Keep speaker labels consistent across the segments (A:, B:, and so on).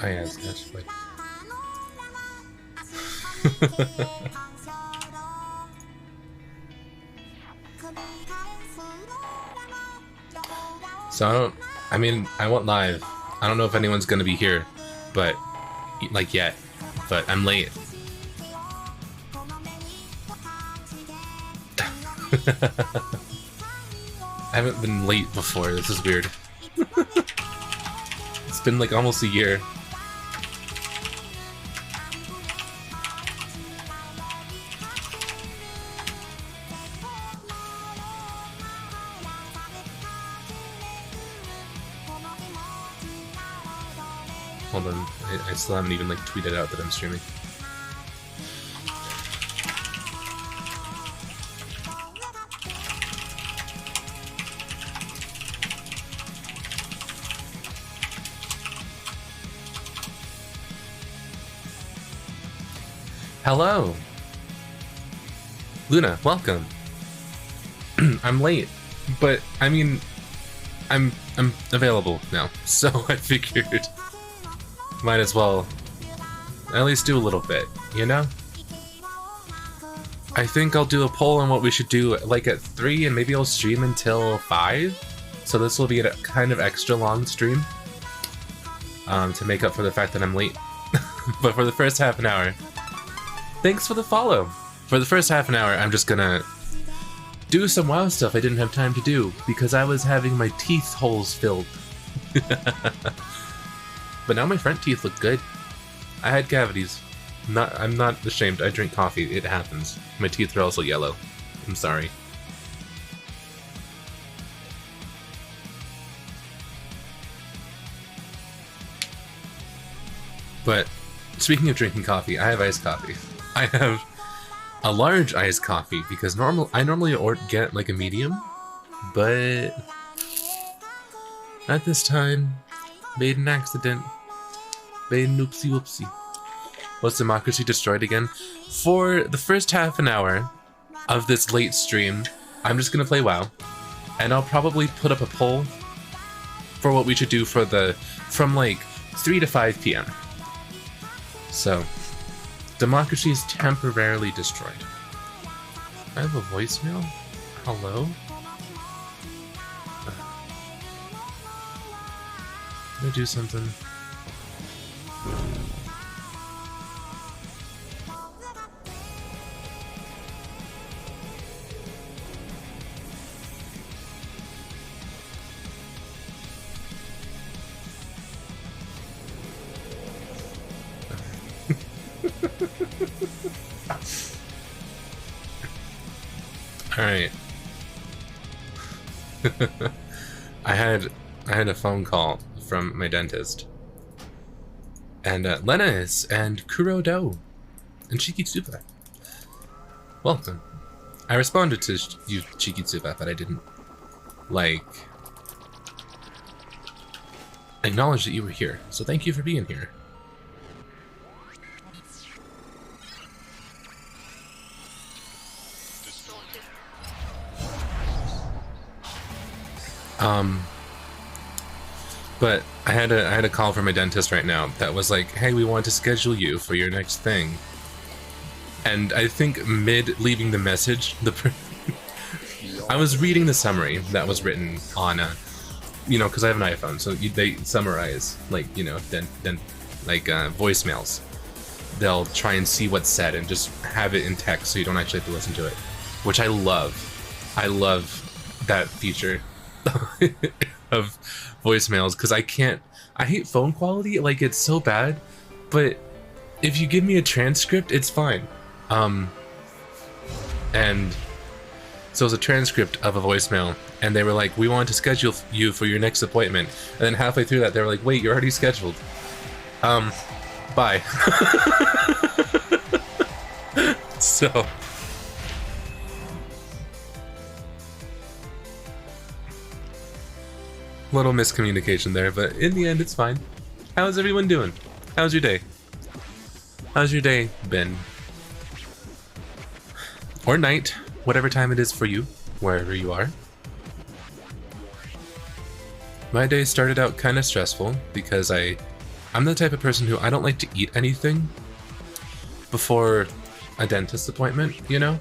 A: Oh yeah, it's actually. So I mean, I went live. I don't know if anyone's gonna be here, but like yet. But I'm late. I haven't been late before. This is weird. It's been like almost a year. Hold on, I still haven't even like tweeted out that I'm streaming. Hello! Luna, welcome! I'm late, but I mean, I'm available now, so I figured might as well at least do a little bit, you know? I think I'll do a poll on what we should do like at 3, and maybe I'll stream until 5, so this will be a kind of extra long stream to make up for the fact that I'm late. But for the first half an hour, thanks for the follow! For the first half an hour, I'm just gonna do some WoW stuff I didn't have time to do because I was having my teeth holes filled. But now my front teeth look good. I had cavities. I'm not ashamed. I drink coffee. It happens. My teeth are also yellow. I'm sorry. But speaking of drinking coffee, I have iced coffee. I have a large iced coffee because I normally get like a medium, but at this time, made an accident. Made an oopsie whoopsie. Was democracy destroyed again? For the first half an hour of this late stream, I'm just gonna play WoW, and I'll probably put up a poll for what we should do from like 3 to 5 p.m. So, democracy is temporarily destroyed. I have a voicemail? Hello? Can I do something? Alright. I had a phone call from my dentist. And Lennis and Kurodo and Chikitsuba. Welcome. I responded to you, Chikitsuba, but I didn't like acknowledge that you were here. So thank you for being here. But I had a call from my dentist right now that was like, hey, we want to schedule you for your next thing. And I think mid leaving the message, I was reading the summary that was written on you know, because I have an iPhone, so they summarize like, you know, then like voicemails. They'll try and see what's said and just have it in text so you don't actually have to listen to it, which I love. I love that feature of voicemails because I hate phone quality, like it's so bad, but if you give me a transcript, it's fine. And so it was a transcript of a voicemail, and they were like, we want to schedule you for your next appointment, and then halfway through that they were like, wait, you're already scheduled. Bye. So little miscommunication there, but in the end it's fine. How's everyone doing? How's your day? How's your day been? Or night, whatever time it is for you, wherever you are. My day started out kind of stressful because I I'm the type of person who I don't like to eat anything before a dentist appointment, you know?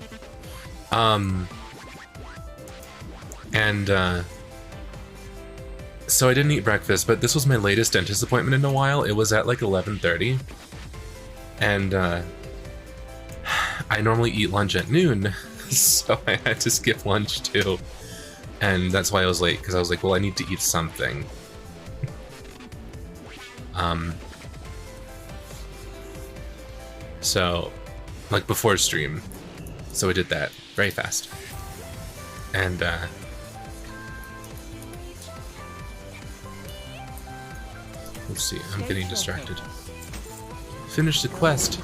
A: So I didn't eat breakfast, but this was my latest dentist appointment in a while. It was at like 11:30. And I normally eat lunch at noon, so I had to skip lunch too. And that's why I was late, because I was like, well, I need to eat something. So, like before stream. So I did that very fast. And, let's see, I'm getting distracted. Finish the quest.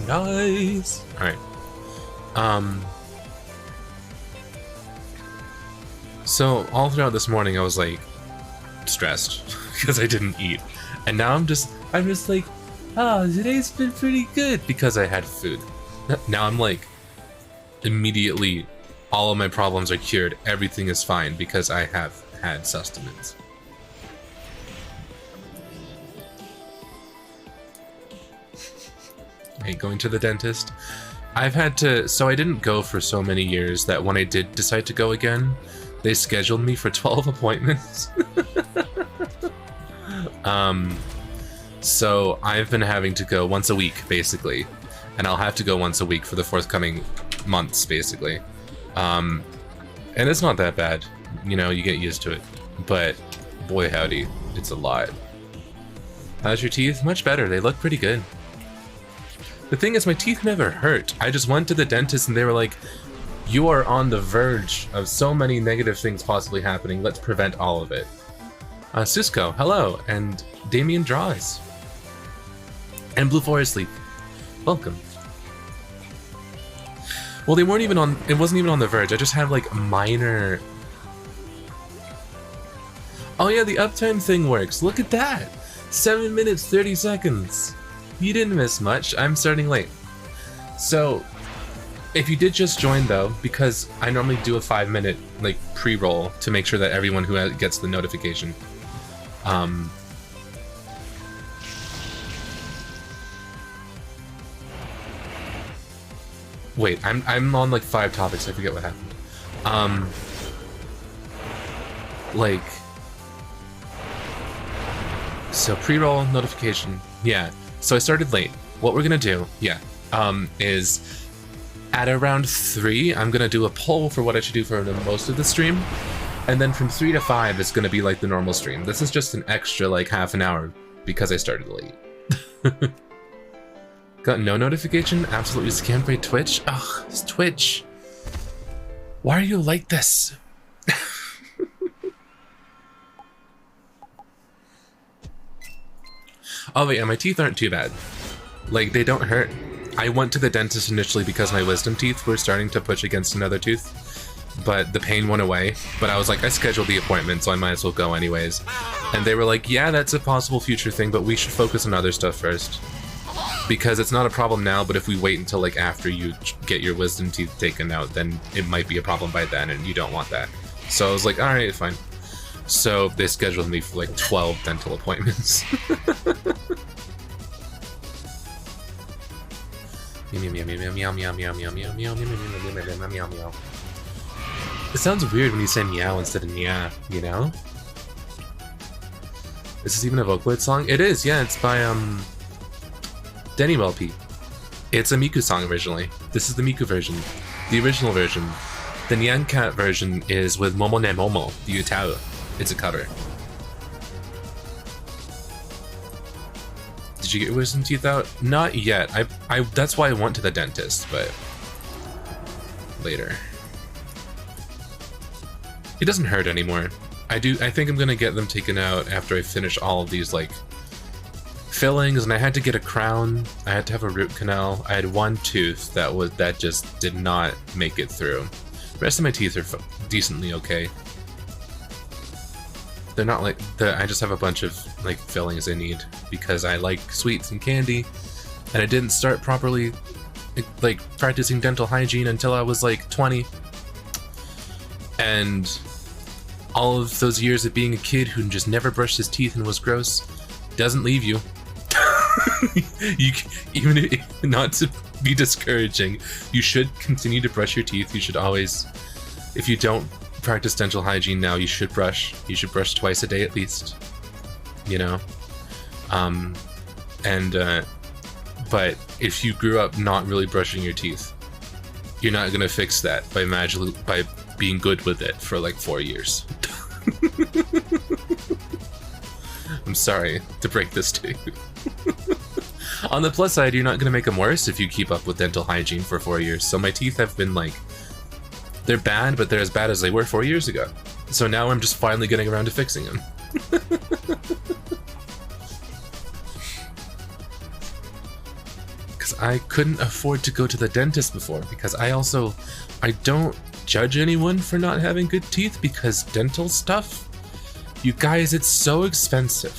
A: Nice! Alright. So, all throughout this morning I was like, stressed, because I didn't eat. And now I'm just like, oh, today's been pretty good, because I had food. Now I'm like, immediately, all of my problems are cured, everything is fine, because I have had sustenance. I hate going to the dentist. I've had to, so I didn't go for so many years that when I did decide to go again, they scheduled me for 12 appointments. So I've been having to go once a week, basically. And I'll have to go once a week for the forthcoming months, basically. And it's not that bad. You know, you get used to it. But, boy howdy, it's a lot. How's your teeth? Much better. They look pretty good. The thing is, my teeth never hurt. I just went to the dentist and they were like, you are on the verge of so many negative things possibly happening. Let's prevent all of it. Cisco, hello, and Damien Draws. And Blue Forest Leaf, welcome. Well, they weren't even on, it wasn't even on the verge. I just had like minor... Oh yeah, the uptime thing works. Look at that. 7 minutes, 30 seconds. You didn't miss much. I'm starting late. So, if you did just join though, because I normally do a 5-minute like pre-roll to make sure that everyone who gets the notification. Wait, I'm on like 5 topics. I forget what happened. Like, so pre-roll notification. Yeah. So I started late. What we're gonna do, is at around 3, I'm gonna do a poll for what I should do for the most of the stream, and then from 3 to 5 is gonna be like the normal stream. This is just an extra like half an hour because I started late. Got no notification? Absolutely scammed by Twitch? Ugh, it's Twitch. Why are you like this? Oh wait, and my teeth aren't too bad. Like, they don't hurt. I went to the dentist initially because my wisdom teeth were starting to push against another tooth, but the pain went away. But I was like, I scheduled the appointment, so I might as well go anyways. And they were like, yeah, that's a possible future thing, but we should focus on other stuff first. Because it's not a problem now, but if we wait until like after you get your wisdom teeth taken out, then it might be a problem by then, and you don't want that. So I was like, alright, fine. So they scheduled me for like 12 dental appointments. It sounds weird when you say meow instead of nya, you know? Is this even a Vocaloid song? It is, yeah, it's by Denny Welpy. It's a Miku song originally. This is the Miku version. The original version. The Nyan Cat version is with Momo ne Momo, the UTAU. It's a cover. Did you get your wisdom teeth out? Not yet. I that's why I went to the dentist, but later. It doesn't hurt anymore. I think I'm gonna get them taken out after I finish all of these like fillings, and I had to get a crown. I had to have a root canal. I had one tooth that just did not make it through. The rest of my teeth are decently okay. They're not like I just have a bunch of like fillings I need because I like sweets and candy, and I didn't start properly like practicing dental hygiene until I was like 20. And all of those years of being a kid who just never brushed his teeth and was gross doesn't leave you. You even if, not to be discouraging, you should continue to brush your teeth. You should always, if you don't practice dental hygiene now, you should brush. You should brush twice a day at least. You know, but if you grew up not really brushing your teeth, you're not gonna fix that by magically by being good with it for like 4 years. I'm sorry to break this to you. On the plus side, you're not gonna make them worse if you keep up with dental hygiene for 4 years. So my teeth have been like, they're bad, but they're as bad as they were 4 years ago. So now I'm just finally getting around to fixing them. Because I couldn't afford to go to the dentist before, because I don't judge anyone for not having good teeth, because dental stuff, you guys, it's so expensive.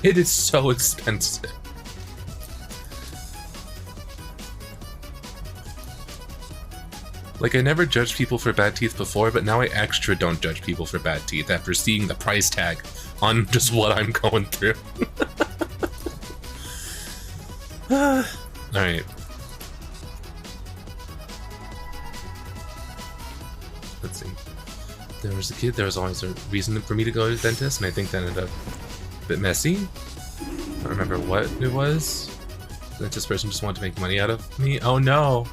A: It is so expensive. Like, I never judged people for bad teeth before, but now I extra don't judge people for bad teeth after seeing the price tag on just what I'm going through. Alright. Let's see. There was a kid, there was always a reason for me to go to the dentist, and I think that ended up a bit messy. I don't remember what it was. The dentist person just wanted to make money out of me. Oh no!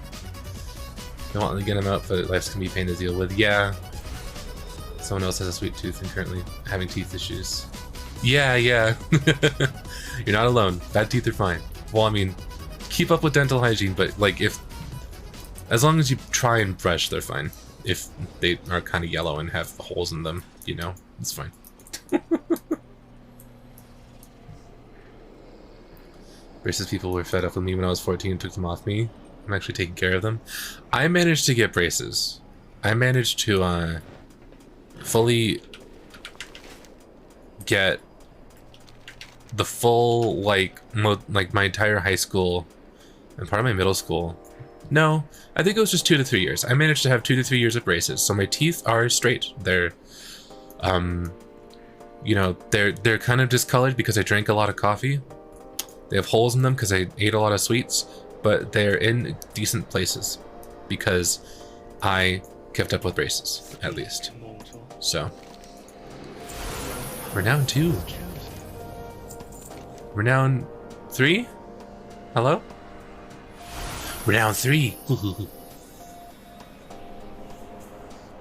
A: I want to get him out, but life's gonna be a pain to deal with. Yeah. Someone else has a sweet tooth and currently having teeth issues. Yeah. You're not alone. Bad teeth are fine. Well, I mean, keep up with dental hygiene, but like as long as you try and brush, they're fine. If they are kind of yellow and have holes in them, you know, it's fine. Racist people were fed up with me when I was 14 and took them off me. I'm actually taking care of them. I managed to get braces. I managed to fully get the full like my entire high school and part of my middle school. No, I think it was just 2 to 3 years. I managed to have 2 to 3 years of braces, so my teeth are straight. They're, you know, they're kind of discolored because I drank a lot of coffee. They have holes in them because I ate a lot of sweets, but they're in decent places because I kept up with braces, at least. So, Renown 2. Renown 3? Hello? Renown 3!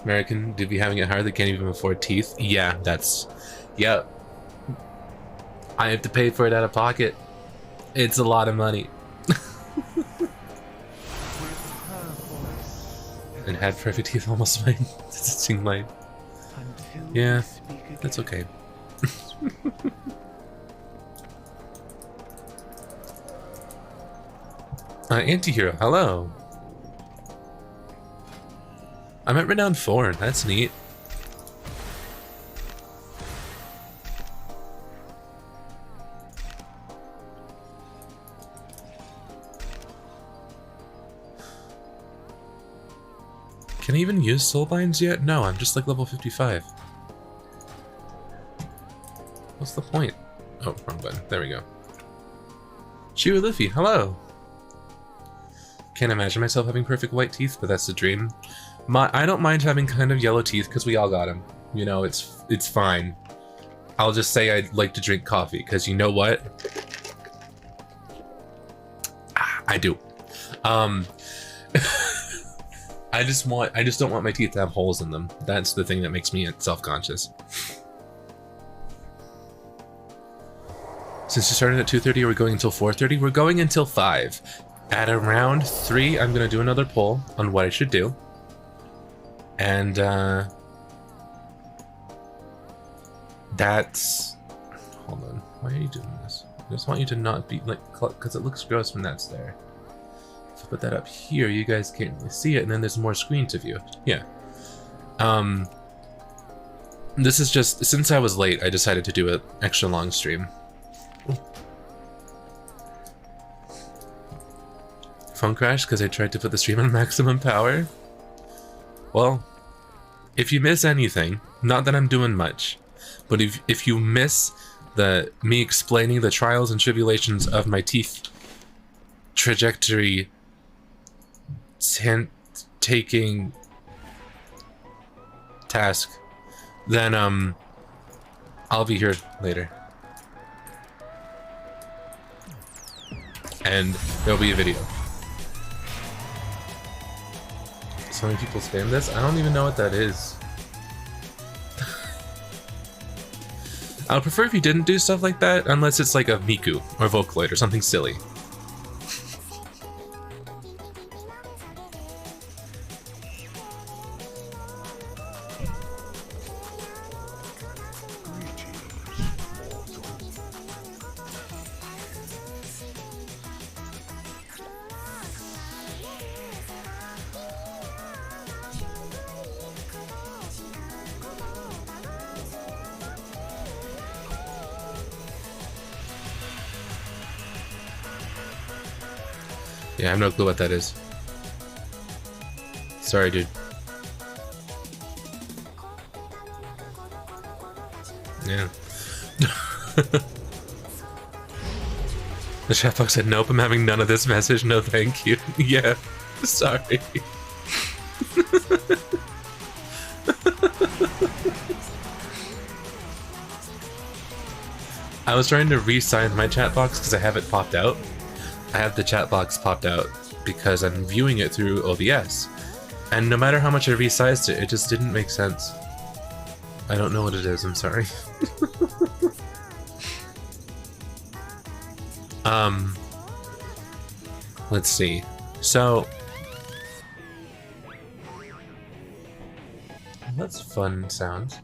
A: American do be having it hard, they can't even afford teeth. Yeah, yeah. I have to pay for it out of pocket. It's a lot of money. And had perfect teeth almost mine. It's a mine. Yeah, that's okay. Antihero, hello. I'm at Renown 4, that's neat. Can I even use soulbinds yet? No, I'm just like level 55. What's the point? Oh, wrong button. There we go. Chewy Liffy, hello! Can't imagine myself having perfect white teeth, but that's the dream. I don't mind having kind of yellow teeth because we all got them. You know, it's fine. I'll just say I like to drink coffee because you know what? I do. I just don't want my teeth to have holes in them. That's the thing that makes me self-conscious. Since you started at 2:30, we're going until 4:30. We're going until 5. At around 3, I'm gonna do another poll on what I should do. And that's... Hold on. Why are you doing this? I just want you to not be like, because it looks gross when that's there. So put that up here, you guys can't really see it, and then there's more screen to view. Yeah. This is just, since I was late, I decided to do an extra long stream. Phone crash because I tried to put the stream on maximum power. Well, if you miss anything, not that I'm doing much, but if you miss me explaining the trials and tribulations of my teeth trajectory taking task, then I'll be here later. And there'll be a video. So many people spam this? I don't even know what that is. I would prefer if you didn't do stuff like that, unless it's like a Miku or Vocaloid or something silly. Yeah, I have no clue what that is. Sorry, dude. Yeah. The chat box said, nope, I'm having none of this message, no thank you. Yeah, sorry. I was trying to re-sign my chat box because I have it popped out. I have the chat box popped out because I'm viewing it through OBS. And no matter how much I resized it, it just didn't make sense. I don't know what it is, I'm sorry. Let's see. So... that's fun sounds.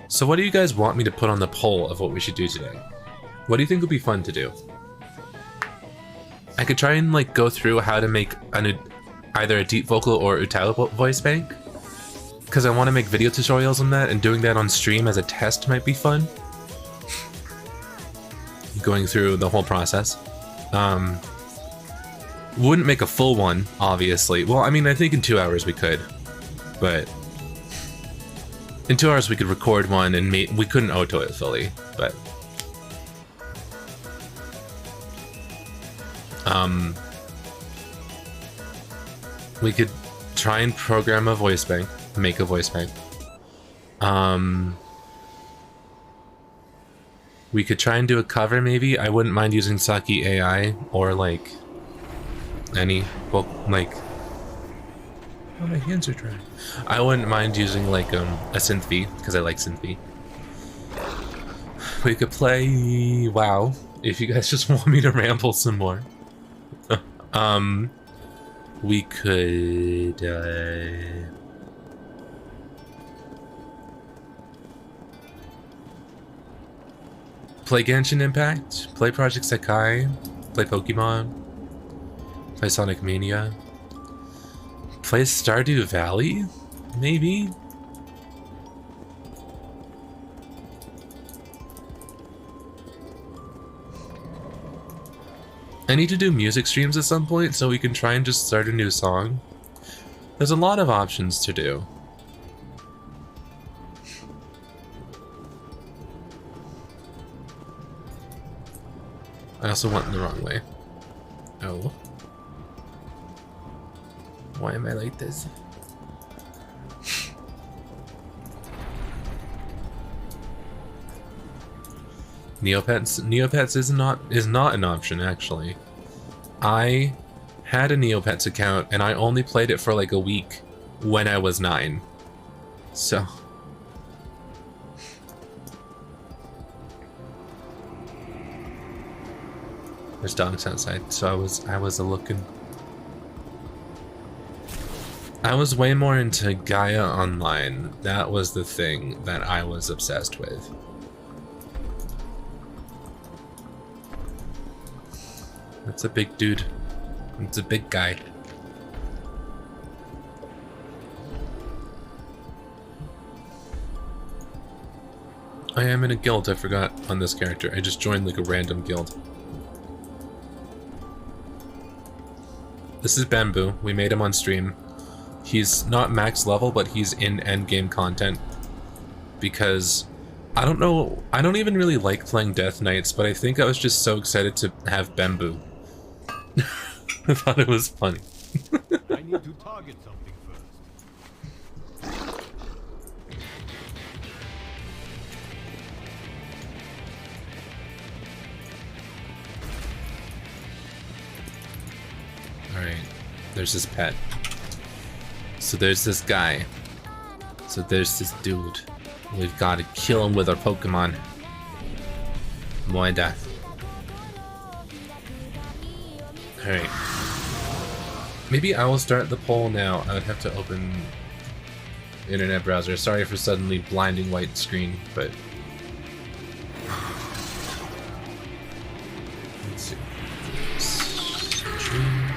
A: So what do you guys want me to put on the poll of what we should do today? What do you think would be fun to do? I could try and like go through how to make either a DeepVocal or UTAU voice bank, because I want to make video tutorials on that, and doing that on stream as a test might be fun. Going through the whole process. Wouldn't make a full one, obviously. Well, I mean, I think in 2 hours we could, but in 2 hours we could record one, and we couldn't auto it fully, but. We could try and program a voice bank, make a voice bank. We could try and do a cover, maybe. I wouldn't mind using Saki AI or like any like. Oh, my hands are dry. I wouldn't mind using like a synth V because I like synth V. We could play WoW if you guys just want me to ramble some more. We could, play Genshin Impact, play Project Sekai, play Pokemon, play Sonic Mania, play Stardew Valley, maybe? I need to do music streams at some point so we can try and just start a new song. There's a lot of options to do. I also went the wrong way. Oh. Why am I like this? Neopets is not an option, actually. I had a Neopets account and I only played it for like a week when I was 9. So there's dogs outside, so I was looking. I was way more into Gaia Online. That was the thing that I was obsessed with. That's a big dude. It's a big guy. I am in a guild, I forgot on this character. I just joined like a random guild. This is Bamboo. We made him on stream. He's not max level, but he's in endgame content. Because I don't know. I don't even really like playing Death Knights, but I think I was just so excited to have Bamboo. I thought it was funny.
B: I need to target something first.
A: Alright, there's this pet. So there's this guy. So there's this dude. We've got to kill him with our Pokemon. Moeda. Alright. Maybe I will start the poll now. I would have to open internet browser. Sorry for suddenly blinding white screen, but... Let's see. Stream.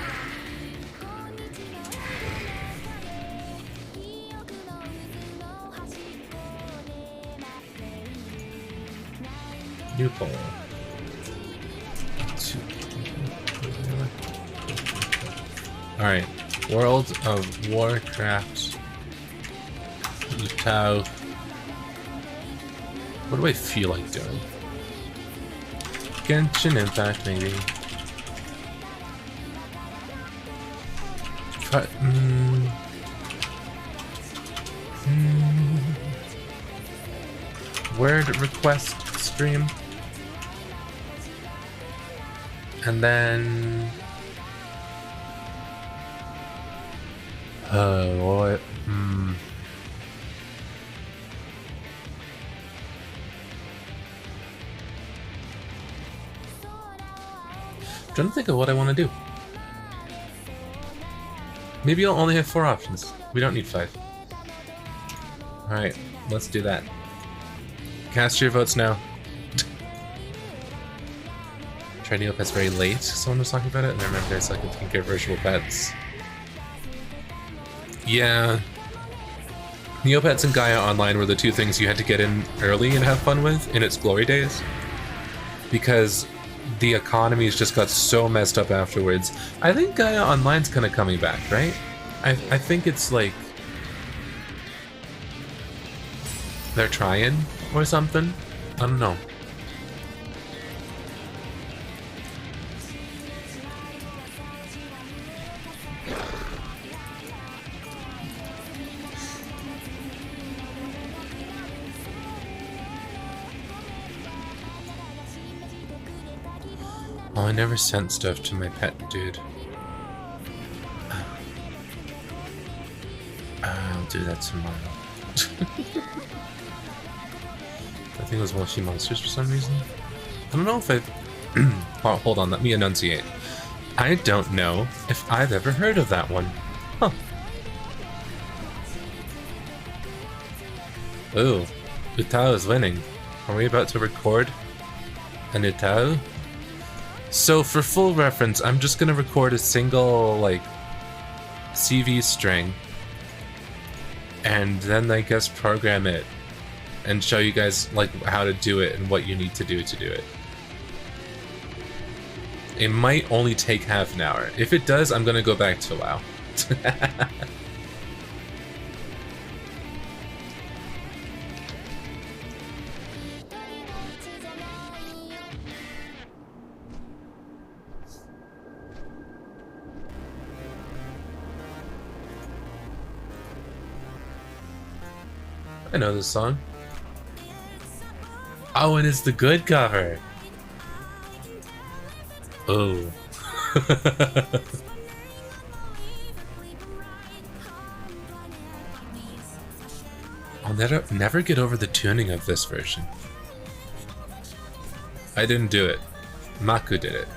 A: New poll. Alright. World of Warcraft. UTAU. What do I feel like doing? Genshin Impact, maybe. Cut. Word request stream. And then... what? Trying to think of what I want to do. Maybe I'll only have 4 options. We don't need 5. Alright, let's do that. Cast your votes now. Try Neopets very late. Someone was talking about it, and I remember there's like a get virtual pets. Yeah. Neopets and Gaia Online were the 2 things you had to get in early and have fun with in its glory days. Because the economies just got so messed up afterwards. I think Gaia Online's kind of coming back, right? I think it's like... they're trying or something? I don't know. Oh, I never sent stuff to my pet dude. I'll do that tomorrow. I think it was Moshi Monsters for some reason. I don't know if I've... oh, hold on, let me enunciate. I don't know if I've ever heard of that one. Huh. Ooh, UTAU is winning. Are we about to record an UTAU? So for full reference, I'm just gonna record a single, like, CV string, and then I guess program it, and show you guys, like, how to do it and what you need to do it. It might only take half an hour. If it does, I'm gonna go back to WoW. I know this song. Oh, and it's the good cover. Oh. I'll never get over the tuning of this version. I didn't do it. Maku did it.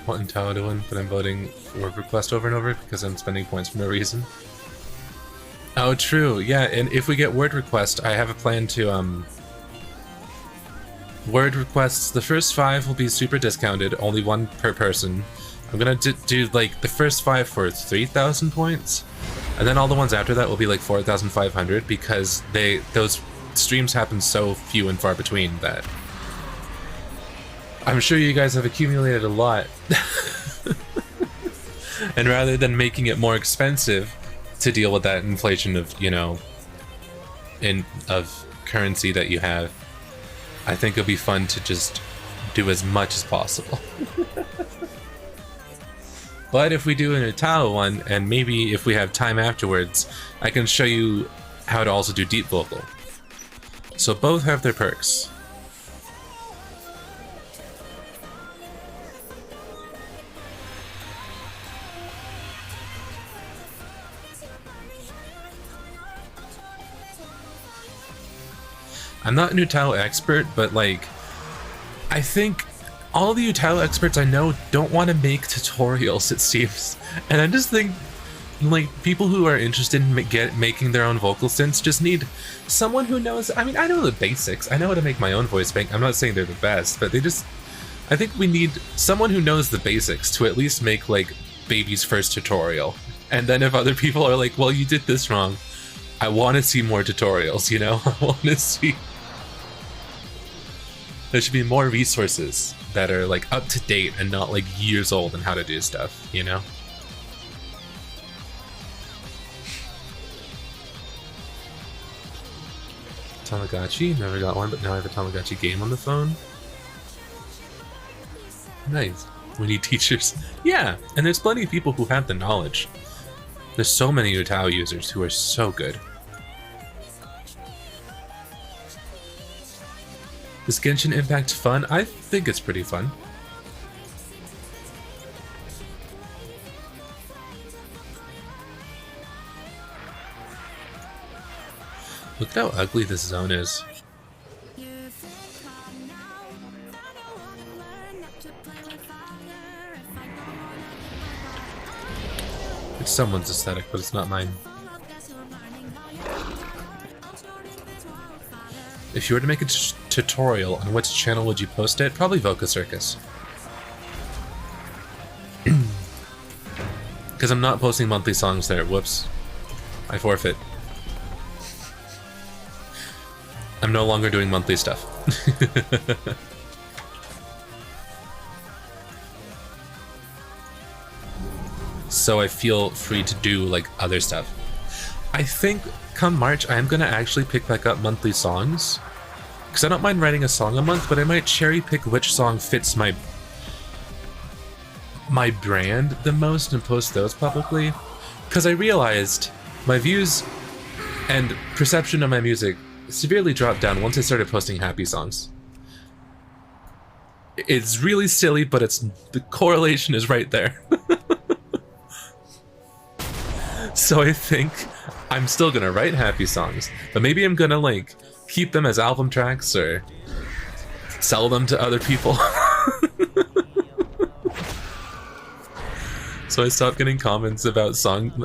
A: What UTAU doing, but I'm voting word request over and over because I'm spending points for no reason. Oh, true. Yeah, and if we get word request, I have a plan to word requests. The first 5 will be super discounted, only 1 per person. I'm gonna do like the first 5 for 3,000 points, And then all the ones after that will be like 4,500 because those streams happen so few and far between that I'm sure you guys have accumulated a lot. And rather than making it more expensive to deal with that inflation of, you know, of currency that you have, I think it'll be fun to just do as much as possible. But if we do an UTAU one, and maybe if we have time afterwards, I can show you how to also do deep vocal. So both have their perks. I'm not an UTAU expert, but like, I think all the UTAU experts I know don't want to make tutorials, it seems. And I just think, like, people who are interested in making their own vocal synths just need someone who knows. I mean, I know the basics. I know how to make my own voice bank. I'm not saying they're the best, but I think we need someone who knows the basics to at least make, like, baby's first tutorial. And then if other people are like, well, you did this wrong, I want to see more tutorials, you know? I want to see... There should be more resources that are like up to date and not like years old on how to do stuff, you know? Tamagotchi, never got one, but now I have a Tamagotchi game on the phone. Nice. We need teachers. Yeah, and there's plenty of people who have the knowledge. There's so many UTAU users who are so good. Is Genshin Impact fun? I think it's pretty fun. Look at how ugly this zone is. It's someone's aesthetic, but it's not mine. If you were to make a tutorial, on which channel would you post it? Probably Voca Circus. Because I'm not posting monthly songs there. Whoops. I forfeit. I'm no longer doing monthly stuff. So I feel free to do like other stuff. I think come March I am gonna actually pick back up monthly songs. Because I don't mind writing a song a month, but I might cherry pick which song fits my brand the most and post those publicly. Because I realized my views and perception of my music severely dropped down once I started posting happy songs. It's really silly, but the correlation is right there. So I think I'm still gonna write happy songs, but maybe I'm gonna like keep them as album tracks or sell them to other people. So I stopped getting comments about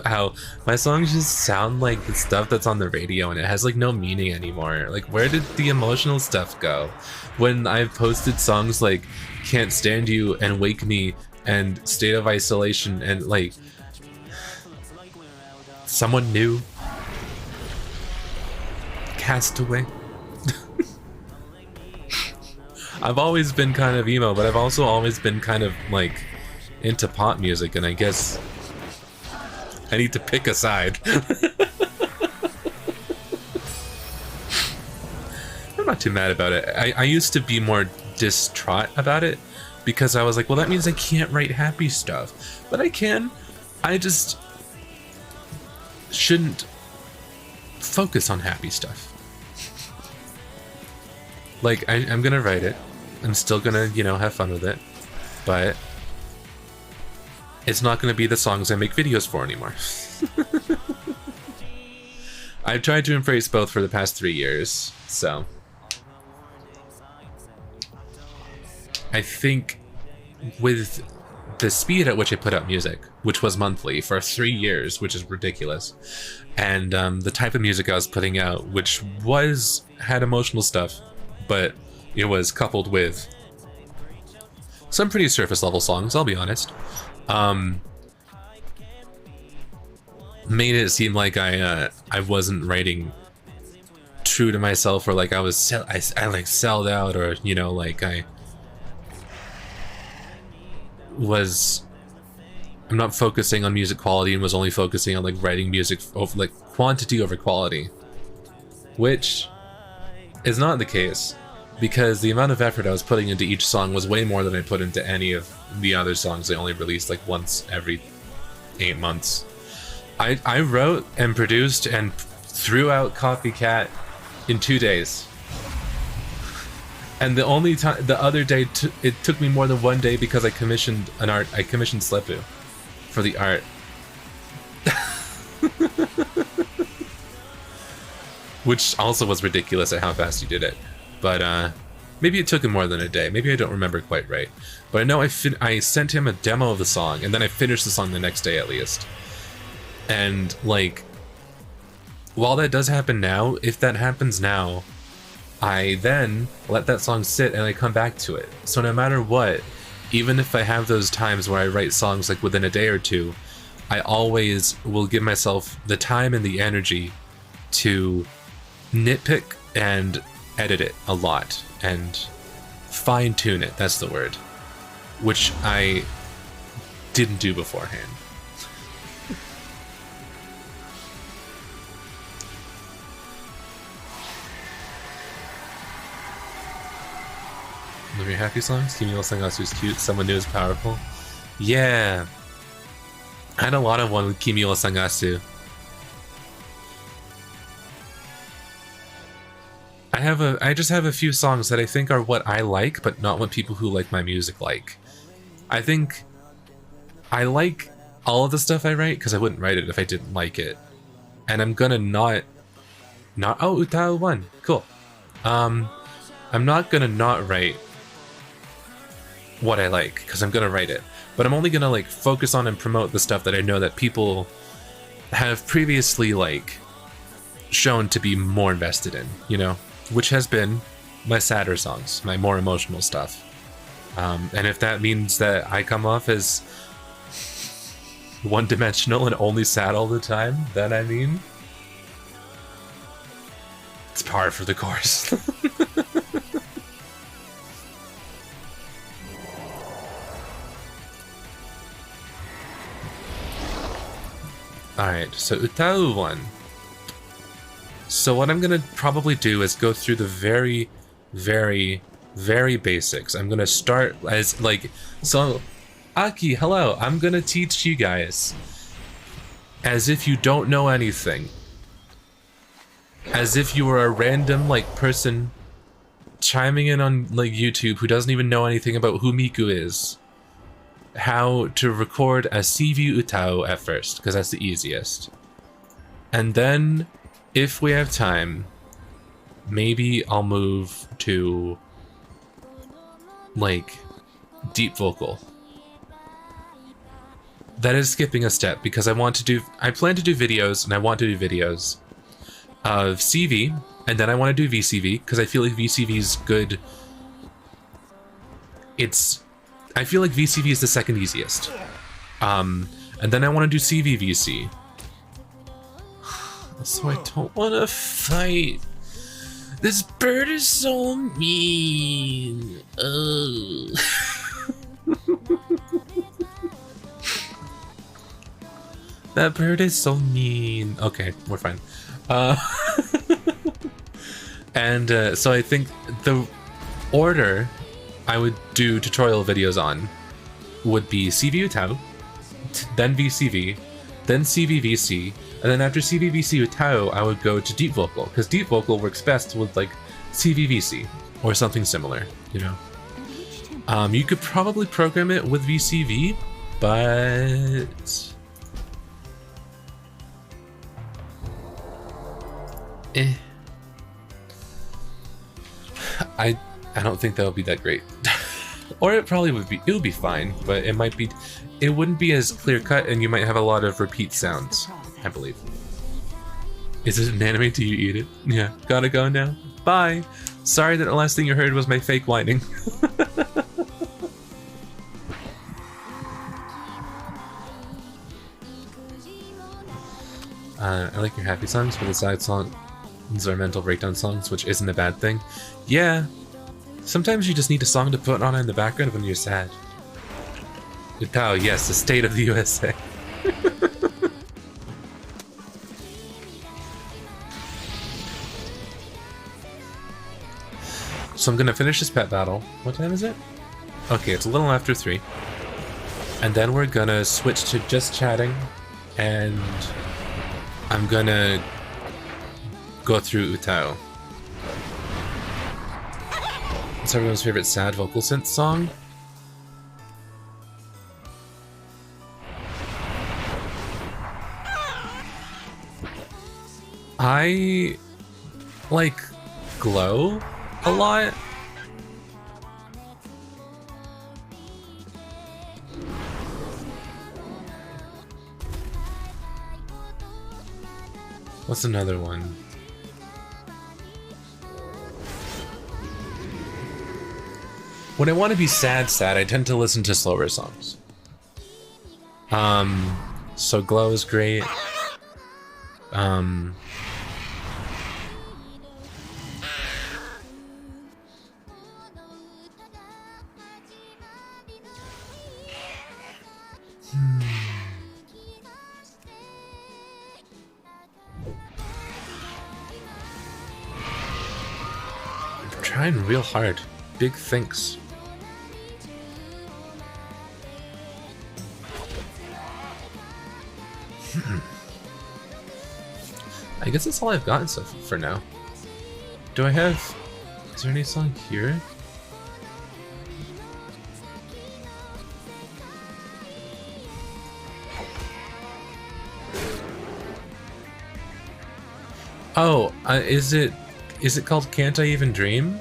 A: how my songs just sound like the stuff that's on the radio and it has like no meaning anymore. Like, where did the emotional stuff go? When I've posted songs like Can't Stand You and Wake Me and State of Isolation and like Someone New, Castaway. I've always been kind of emo, but I've also always been kind of like into pop music, and I guess I need to pick a side. I'm not too mad about it. I used to be more distraught about it because I was like, well, that means I can't write happy stuff, but I can. I just shouldn't focus on happy stuff. Like, I'm gonna write it. I'm still gonna, you know, have fun with it, but it's not gonna be the songs I make videos for anymore. I've tried to embrace both for the past 3 years, so I think with the speed at which I put out music, which was monthly for 3 years, which is ridiculous, and the type of music I was putting out, which had emotional stuff, but it was coupled with some pretty surface level songs, I'll be honest. made it seem like I wasn't writing true to myself, or like I like sold out, or you know, like I'm not focusing on music quality and was only focusing on like writing music over like quantity over quality, which is not the case, because the amount of effort I was putting into each song was way more than I put into any of the other songs I only released like once every 8 months. I wrote and produced and threw out Copycat in 2 days. And the only time, the other day, it took me more than 1 day because I commissioned Slepu for the art. Which also was ridiculous at how fast you did it. But maybe it took him more than a day. Maybe I don't remember quite right. But I know I sent him a demo of the song, and then I finished the song the next day at least. And like, while that does happen now, if that happens now, I then let that song sit and I come back to it. So no matter what, even if I have those times where I write songs like within a day or two, I always will give myself the time and the energy to nitpick and edit it a lot and fine-tune it, that's the word, which I didn't do beforehand. One of your happy songs? Kimi no Sangatsu is cute, someone new is powerful. Yeah. I had a lot of one with Kimi no Sangatsu. I just have a few songs that I think are what I like, but not what people who like my music like. I think I like all of the stuff I write because I wouldn't write it if I didn't like it. And I'm gonna not oh, UTAU 1. Cool. I'm not gonna not write what I like, because I'm gonna write it. But I'm only gonna like focus on and promote the stuff that I know that people have previously like shown to be more invested in, you know? Which has been my sadder songs, my more emotional stuff. And if that means that I come off as one-dimensional and only sad all the time, then I mean, it's par for the course. Alright, so UTAU 1. So what I'm gonna probably do is go through the very, very, very basics. I'm gonna start as like, so Aki, hello, I'm gonna teach you guys as if you don't know anything. As if you were a random like person chiming in on like YouTube who doesn't even know anything about who Miku is. How to record a CV UTAU at first, because that's the easiest. And then, if we have time, maybe I'll move to like deep vocal. That is skipping a step because I plan to do videos, and I want to do videos of CV, and then I want to do VCV because I feel like VCV is good. I feel like VCV is the second easiest. And then I want to do CVVC. So I don't want to fight. This bird is so mean. That bird is so mean. Okay, we're fine. And so I think the order I would do tutorial videos on would be CV UTAU, then VCV, then CVVC, and then after CVVC UTAU, I would go to deep vocal, because deep vocal works best with like CVVC or something similar, you know. You could probably program it with VCV, but I don't think that would be that great. Or it probably would be. It would be fine, but it might be. It wouldn't be as clear cut, and you might have a lot of repeat sounds, I believe. Is it an anime? Do you eat it? Yeah. Gotta go now. Bye. Sorry that the last thing you heard was my fake whining. I like your happy songs, but the sad songs are mental breakdown songs, which isn't a bad thing. Yeah, sometimes you just need a song to put on in the background when you're sad. UTAU, yes, the state of the USA. So I'm gonna finish this pet battle. What time is it? Okay, it's a little after 3. And then we're gonna switch to just chatting, and I'm gonna go through UTAU. It's everyone's favorite sad vocal synth song. I like Glow a lot. What's another one? When I want to be sad, I tend to listen to slower songs. So Glow is great. I'm trying real hard. Big thinks. I guess that's all I've gotten so for now. Do I have... Is there any song here? Oh, is it called Can't I Even Dream?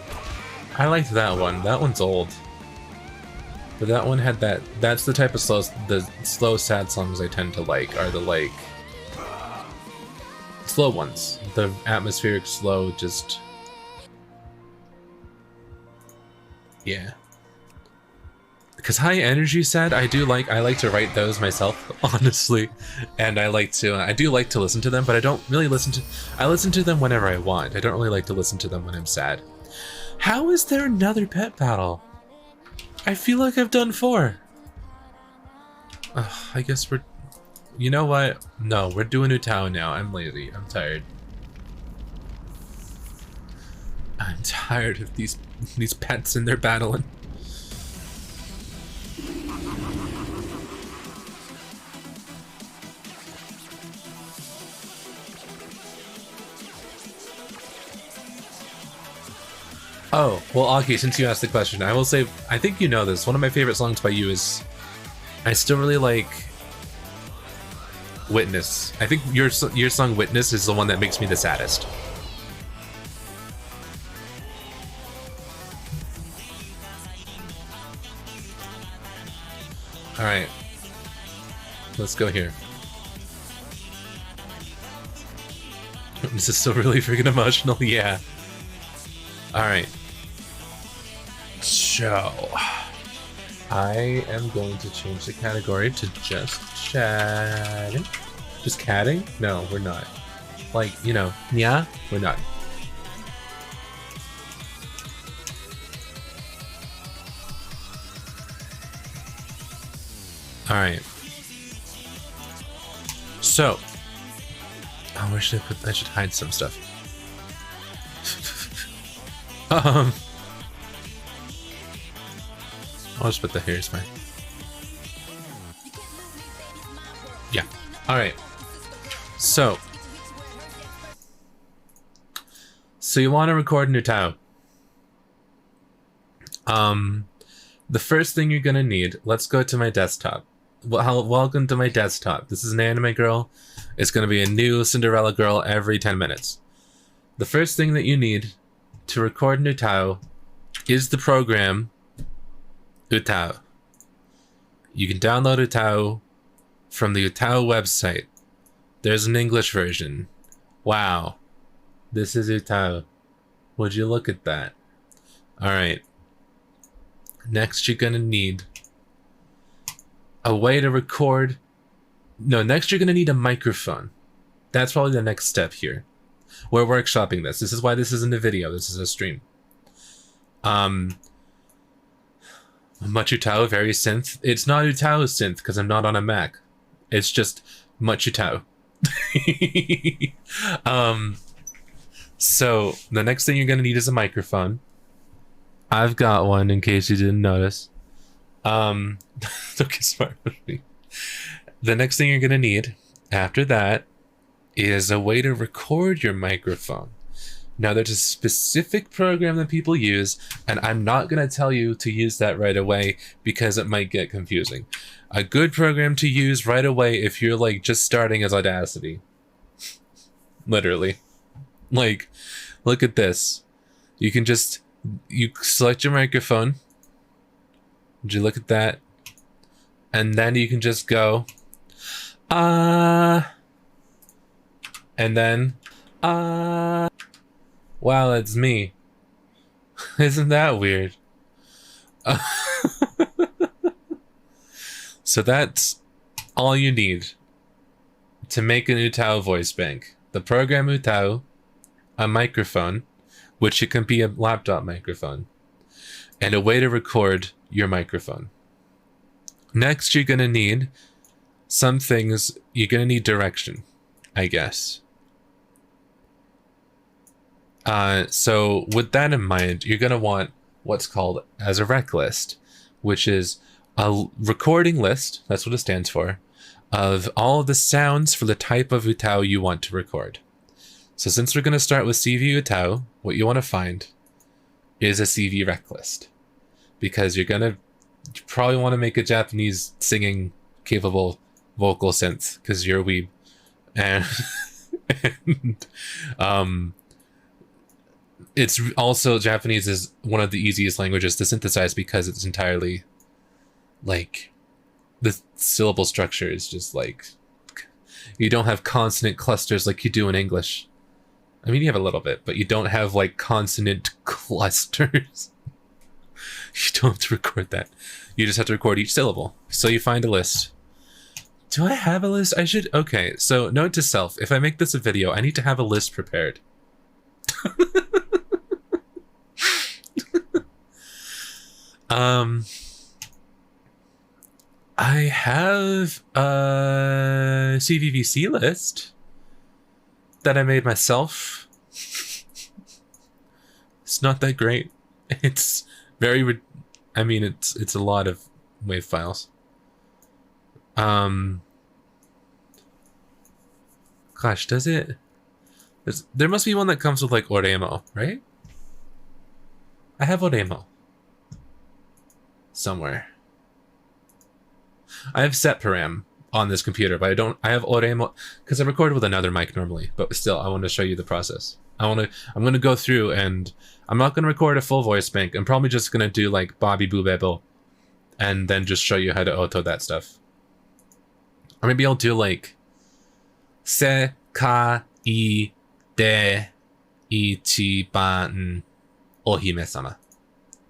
A: I liked that one. That one's old. But that one had that... That's the type of slow sad songs I tend to like, are the like... slow ones. The atmospheric slow, just... Yeah. Because high energy sad, I like to write those myself, honestly. And I do like to listen to them, but I don't really I listen to them whenever I want. I don't really like to listen to them when I'm sad. How is there another pet battle? I feel like I've done 4. I guess we're... You know what? No, we're doing UTAU now. I'm lazy. I'm tired. I'm tired of these pets and their battling. Oh, well, Aki, since you asked the question, I will say, I think you know this. One of my favorite songs by you is... I still really like... Witness. I think your song Witness is the one that makes me the saddest. Alright. Let's go here. This is still really freaking emotional, yeah. Alright. So... I am going to change the category to just chatting. Just catting? No, we're not. Like, you know, yeah, we're not. Alright. So. Oh, where should I put... I should hide some stuff. I'll just put the hairs fine. Yeah. Alright. So you want to record UTAU. The first thing you're gonna need, let's go to my desktop. Welcome to my desktop. This is an anime girl. It's gonna be a new Cinderella girl every 10 minutes. The first thing that you need to record UTAU is the program UTAU. You can download UTAU from the UTAU website. There's an English version. Wow. This is UTAU. Would you look at that? Alright. Next you're gonna need a way to record... No, next you're gonna need a microphone. That's probably the next step here. We're workshopping this. This is why this isn't a video. This is a stream. Much UTAU, very synth. It's not UTAU synth because I'm not on a Mac. It's just much UTAU. So the next thing you're gonna need is a microphone. I've got one in case you didn't notice. Don't get smart with me. The next thing you're gonna need after that is a way to record your microphone. Now there's a specific program that people use, and I'm not gonna tell you to use that right away because it might get confusing. A good program to use right away if you're like just starting is Audacity. Literally. Like, look at this. You can just, you select your microphone. Would you look at that? And then you can just go, and then, wow, that's me. Isn't that weird? So that's all you need to make an UTAU voice bank. The program UTAU, a microphone, which it can be a laptop microphone, and a way to record your microphone. Next, you're going to need some things. You're going to need direction, I guess. So with that in mind, you're going to want what's called as a rec list, which is a recording list, that's what it stands for, of all of the sounds for the type of UTAU you want to record. So since we're going to start with CV UTAU, what you want to find is a CV rec list. Because you probably want to make a Japanese singing capable vocal synth, because you're a weeb. And, it's also, Japanese is one of the easiest languages to synthesize because it's entirely, like, the syllable structure is just like, you don't have consonant clusters like you do in English. I mean, you have a little bit, but you don't have like consonant clusters. You don't have to record that. You just have to record each syllable. So you find a list. Do I have a list? I should. Okay, so note to self, if I make this a video, I need to have a list prepared. I have a CVVC list that I made myself. It's not that great. It's very, I mean, it's a lot of WAV files. Gosh, does it? There must be one that comes with like Oremo, right? I have Oremo somewhere. I have set param on this computer, but I have Oremo because I record with another mic normally, but still I want to show you the process. I'm going to go through, and I'm not going to record a full voice bank. I'm probably just going to do like Bobby Boo Bebo and then just show you how to auto that stuff. Or maybe I'll do like Se ka I de ichiban ohime-sama.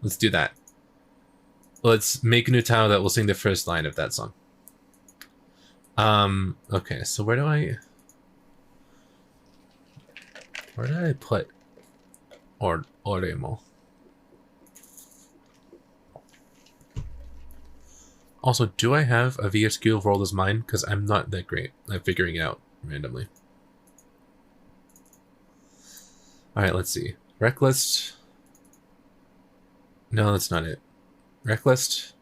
A: Let's do that. Let's make a new title that will sing the first line of that song. Okay, so where do I put Oremo? Also, do I have a VSQ of World is Mine? Because I'm not that great at figuring it out randomly. Alright, let's see. Rec list. No, that's not it. Rec list.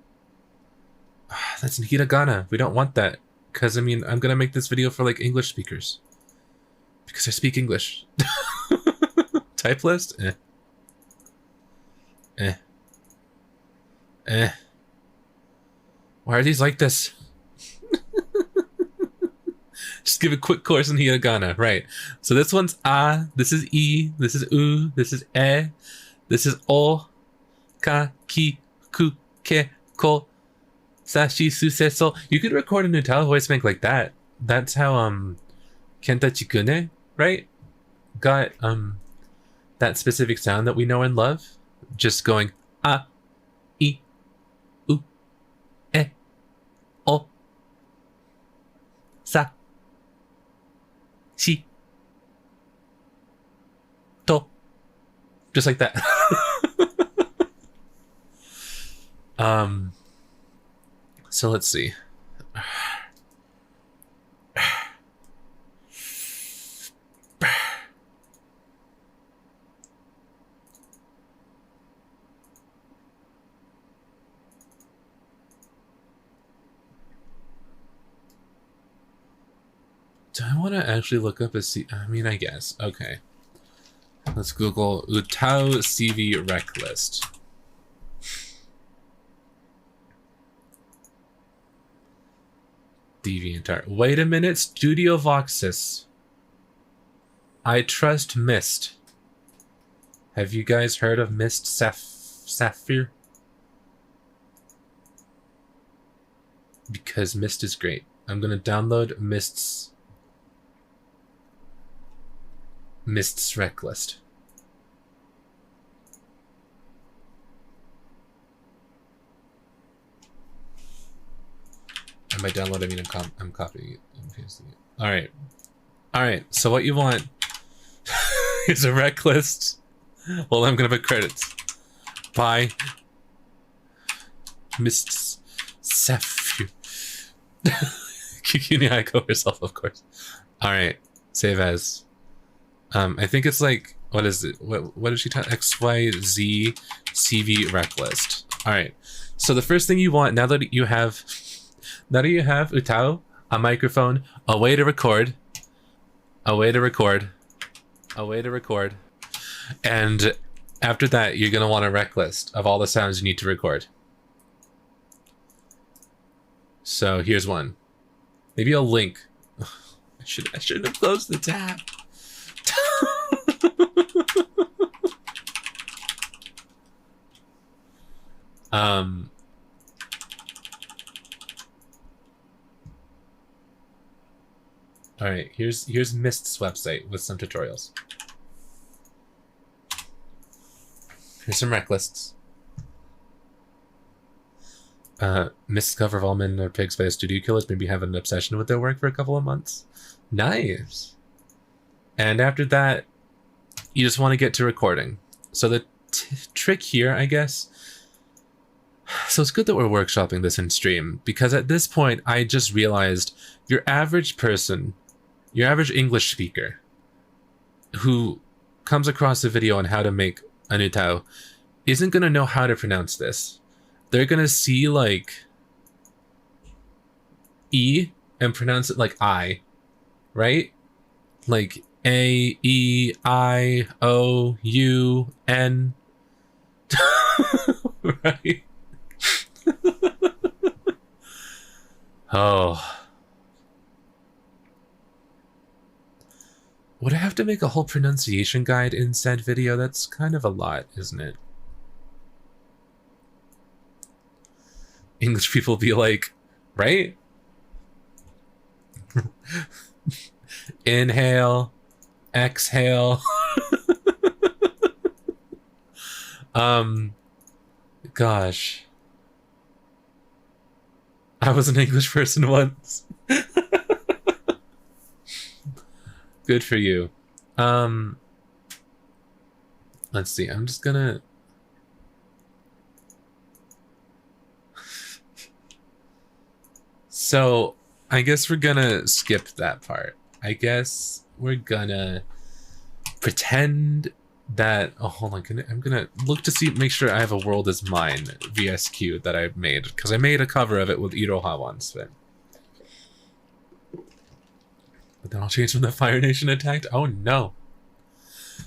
A: That's in hiragana. We don't want that. Because, I mean, I'm going to make this video for, like, English speakers. Because I speak English. Type list? Why are these like this? Just give a quick course in hiragana. Right. So this one's A, this is I, this is U, this is E, this is O, Ka, Ki, Ku, Ke, Ko, Sashi, Suse, So. You could record a Nutella voice bank like that. That's how Kenta Chikune, right? Got that specific sound that we know and love. Just going A, I, U, E, O, Sa, chi, to. Just like that. So let's see. Do I want to actually look up a C? I mean, I guess. Okay. Let's Google UTAU CV rec list. DeviantArt. Wait a minute, Studio Voxus. I trust Mist. Have you guys heard of Mist Sapphire? Because Mist is great. I'm gonna download Mist's rec list. And by download, I mean I'm copying it and pasting it. Alright. Alright, so what you want is a rec list. Well, I'm gonna put credits. By Mist Sapphire. Kikuni Aiko herself, of course. Alright, save as. I think it's like, what is it? What did she tell? XYZ CV rec list. Alright, so the first thing you want, now that you have UTAU, a microphone, a way to record, and after that, you're gonna want a rec list of all the sounds you need to record. So here's one. Maybe I'll link. I shouldn't have closed the tab. All right, here's Mist's website with some tutorials. Here's some rec lists. Mist's cover of All Men Are Pigs by the Studio Killers maybe have an obsession with their work for a couple of months. Nice. And after that, you just want to get to recording. So the trick here, I guess. So it's good that we're workshopping this in stream, because at this point, I just realized your average person, your average English speaker, who comes across a video on how to make an UTAU, isn't going to know how to pronounce this. They're going to see, like, E and pronounce it like I, right? Like A, E, I, O, U, N. Right? Oh. Would I have to make a whole pronunciation guide in said video? That's kind of a lot, isn't it? English people be like, right? Inhale, exhale. Gosh. I was an English person once. Good for you. Let's see. I'm just gonna... So, I guess we're gonna skip that part. I guess we're gonna pretend that... Oh, hold on. I'm gonna look to see, make sure I have a World Is Mine VSQ that I made, because I made a cover of it with Iroha once. But then I'll change when the Fire Nation attacked. Oh no.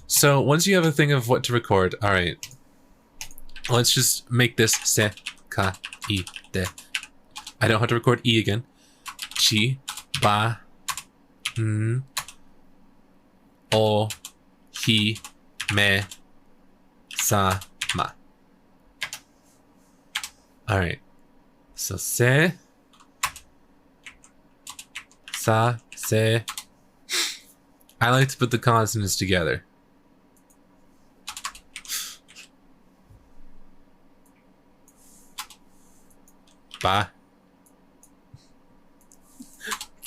A: So once you have a thing of what to record, all right, let's just make this se ka I de. I don't have to record E again. Chi ba n o hi me sa ma. All right. So se sa se. I like to put the consonants together. Ba.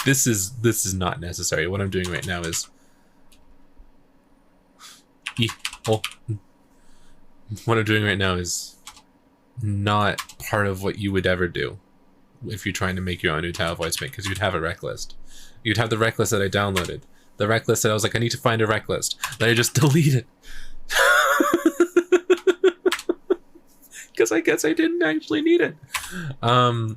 A: this is not necessary. What I'm doing right now is what I'm doing right now is not part of what you would ever do if you're trying to make your own UTAU voice mate, because you'd have a rec list. You'd have the rec list that I downloaded. The rec list that I was like, I need to find a rec list. That I just deleted. Because I guess I didn't actually need it. Alright.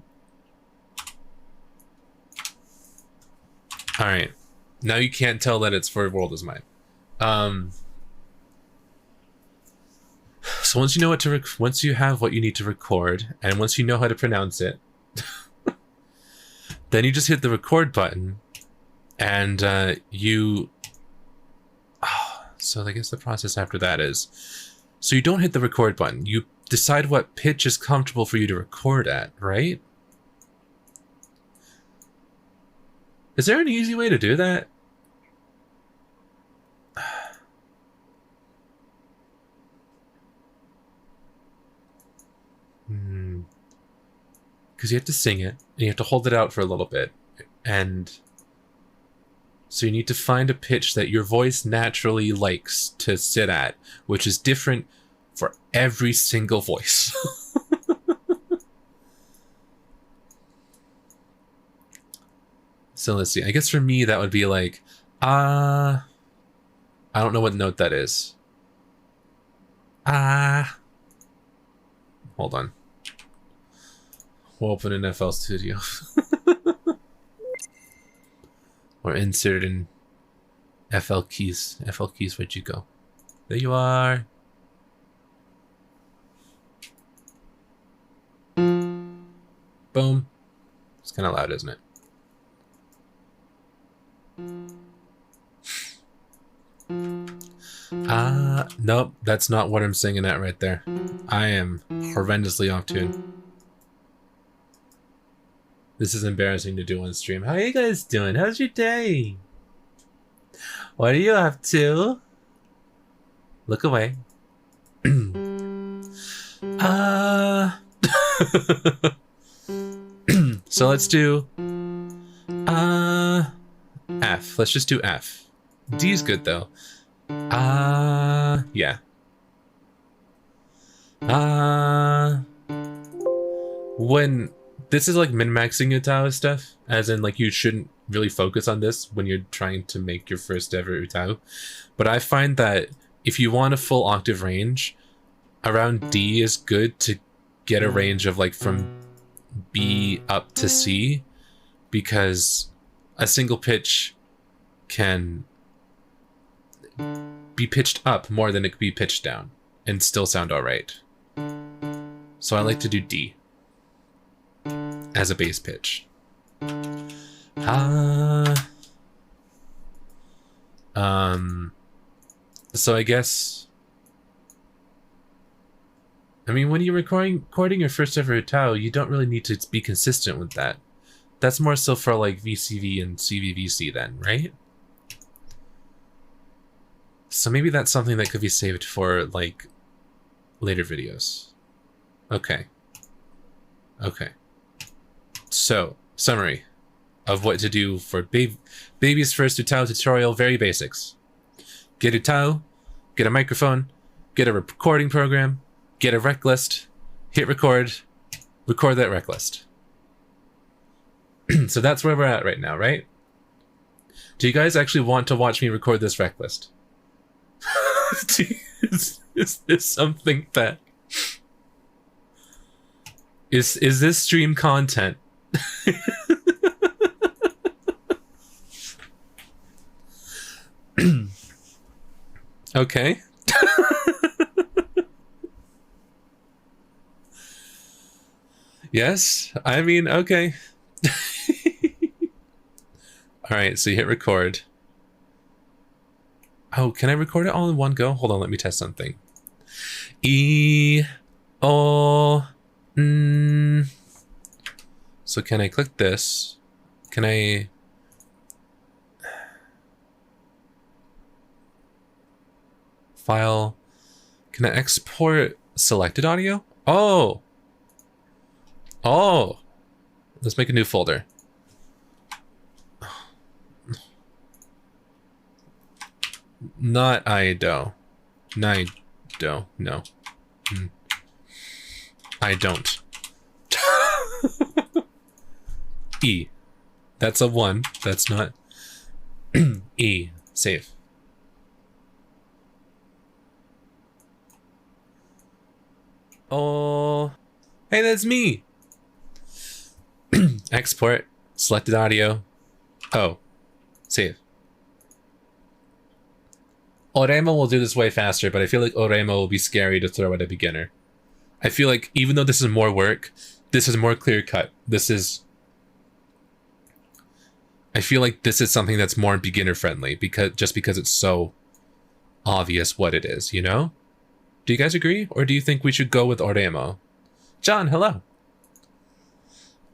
A: Now you can't tell that it's for World is Mine. So once you know what to once you have what you need to record, and once you know how to pronounce it, then you just hit the record button, and so I guess the process after that is, so you don't hit the record button. You decide what pitch is comfortable for you to record at, right? Is there an easy way to do that? Because you have to sing it, and you have to hold it out for a little bit, and so you need to find a pitch that your voice naturally likes to sit at, which is different for every single voice. So let's see. I guess for me that would be like, I don't know what note that is. Hold on. We'll open an FL Studio. Or insert in FL keys. FL keys, where'd you go? There you are. Boom. It's kind of loud, isn't it? Nope, that's not what I'm singing at right there. I am horrendously off tune. This is embarrassing to do on stream. How are you guys doing? How's your day? What are you up to? Look away. So let's do F. Let's just do F. D is good though. Yeah. When this is like min-maxing UTAU stuff, as in like you shouldn't really focus on this when you're trying to make your first ever UTAU. But I find that if you want a full octave range, around D is good to get a range of like from B up to C, because a single pitch can be pitched up more than it could be pitched down and still sound alright. So I like to do D as a bass pitch. So I guess, I mean, when you're recording your first ever UTAU, you don't really need to be consistent with that. That's more so for like VCV and CVVC then, right? So maybe that's something that could be saved for like later videos. Okay. Okay. So, summary of what to do for baby's first UTAU tutorial, very basics. Get UTAU, get a microphone, get a recording program, get a rec list, hit record, record that rec list. So that's where we're at right now, right? Do you guys actually want to watch me record this rec list? Is this something that... Is this stream content? Okay. Yes, I mean, okay. Alright, so you hit record. Oh, can I record it all in one go? Hold on, let me test something. So can I click this? Can I... File... Can I export selected audio? Oh! Oh! Let's make a new folder. Not Ido. Nido. No. I don't. E. That's a 1. That's not. E. Save. Oh. Hey, that's me. Export. Selected audio. Oh. Save. Oremo will do this way faster, but I feel like Oremo will be scary to throw at a beginner. I feel like even though this is more work, this is more clear cut. I feel like this is something that's more beginner friendly because it's so obvious what it is, you know? Do you guys agree? Or do you think we should go with Oremo? John, hello.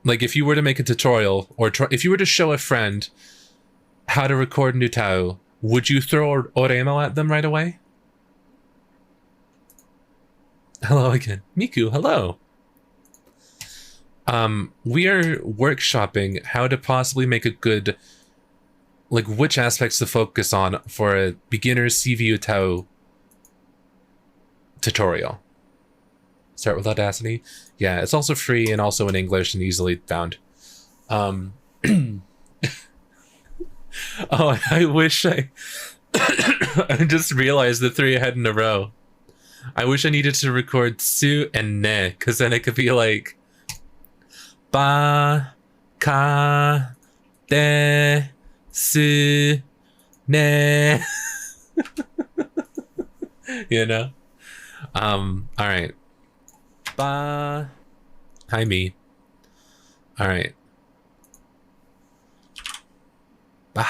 A: Like if you were to make a tutorial or if you were to show a friend how to record in UTAU, would you throw Oremo at them right away? Hello again. Miku, hello. We are workshopping how to possibly make a good, like which aspects to focus on for a beginner's CV UTAU tutorial. Start with Audacity. Yeah, it's also free and also in English and easily found. Oh, I wish I just realized the 3 I had in a row. I wish I needed to record su and ne, because then it could be like ba, ka, de, su, ne. You know? Alright. Ba. Hi, me. Alright. Ba.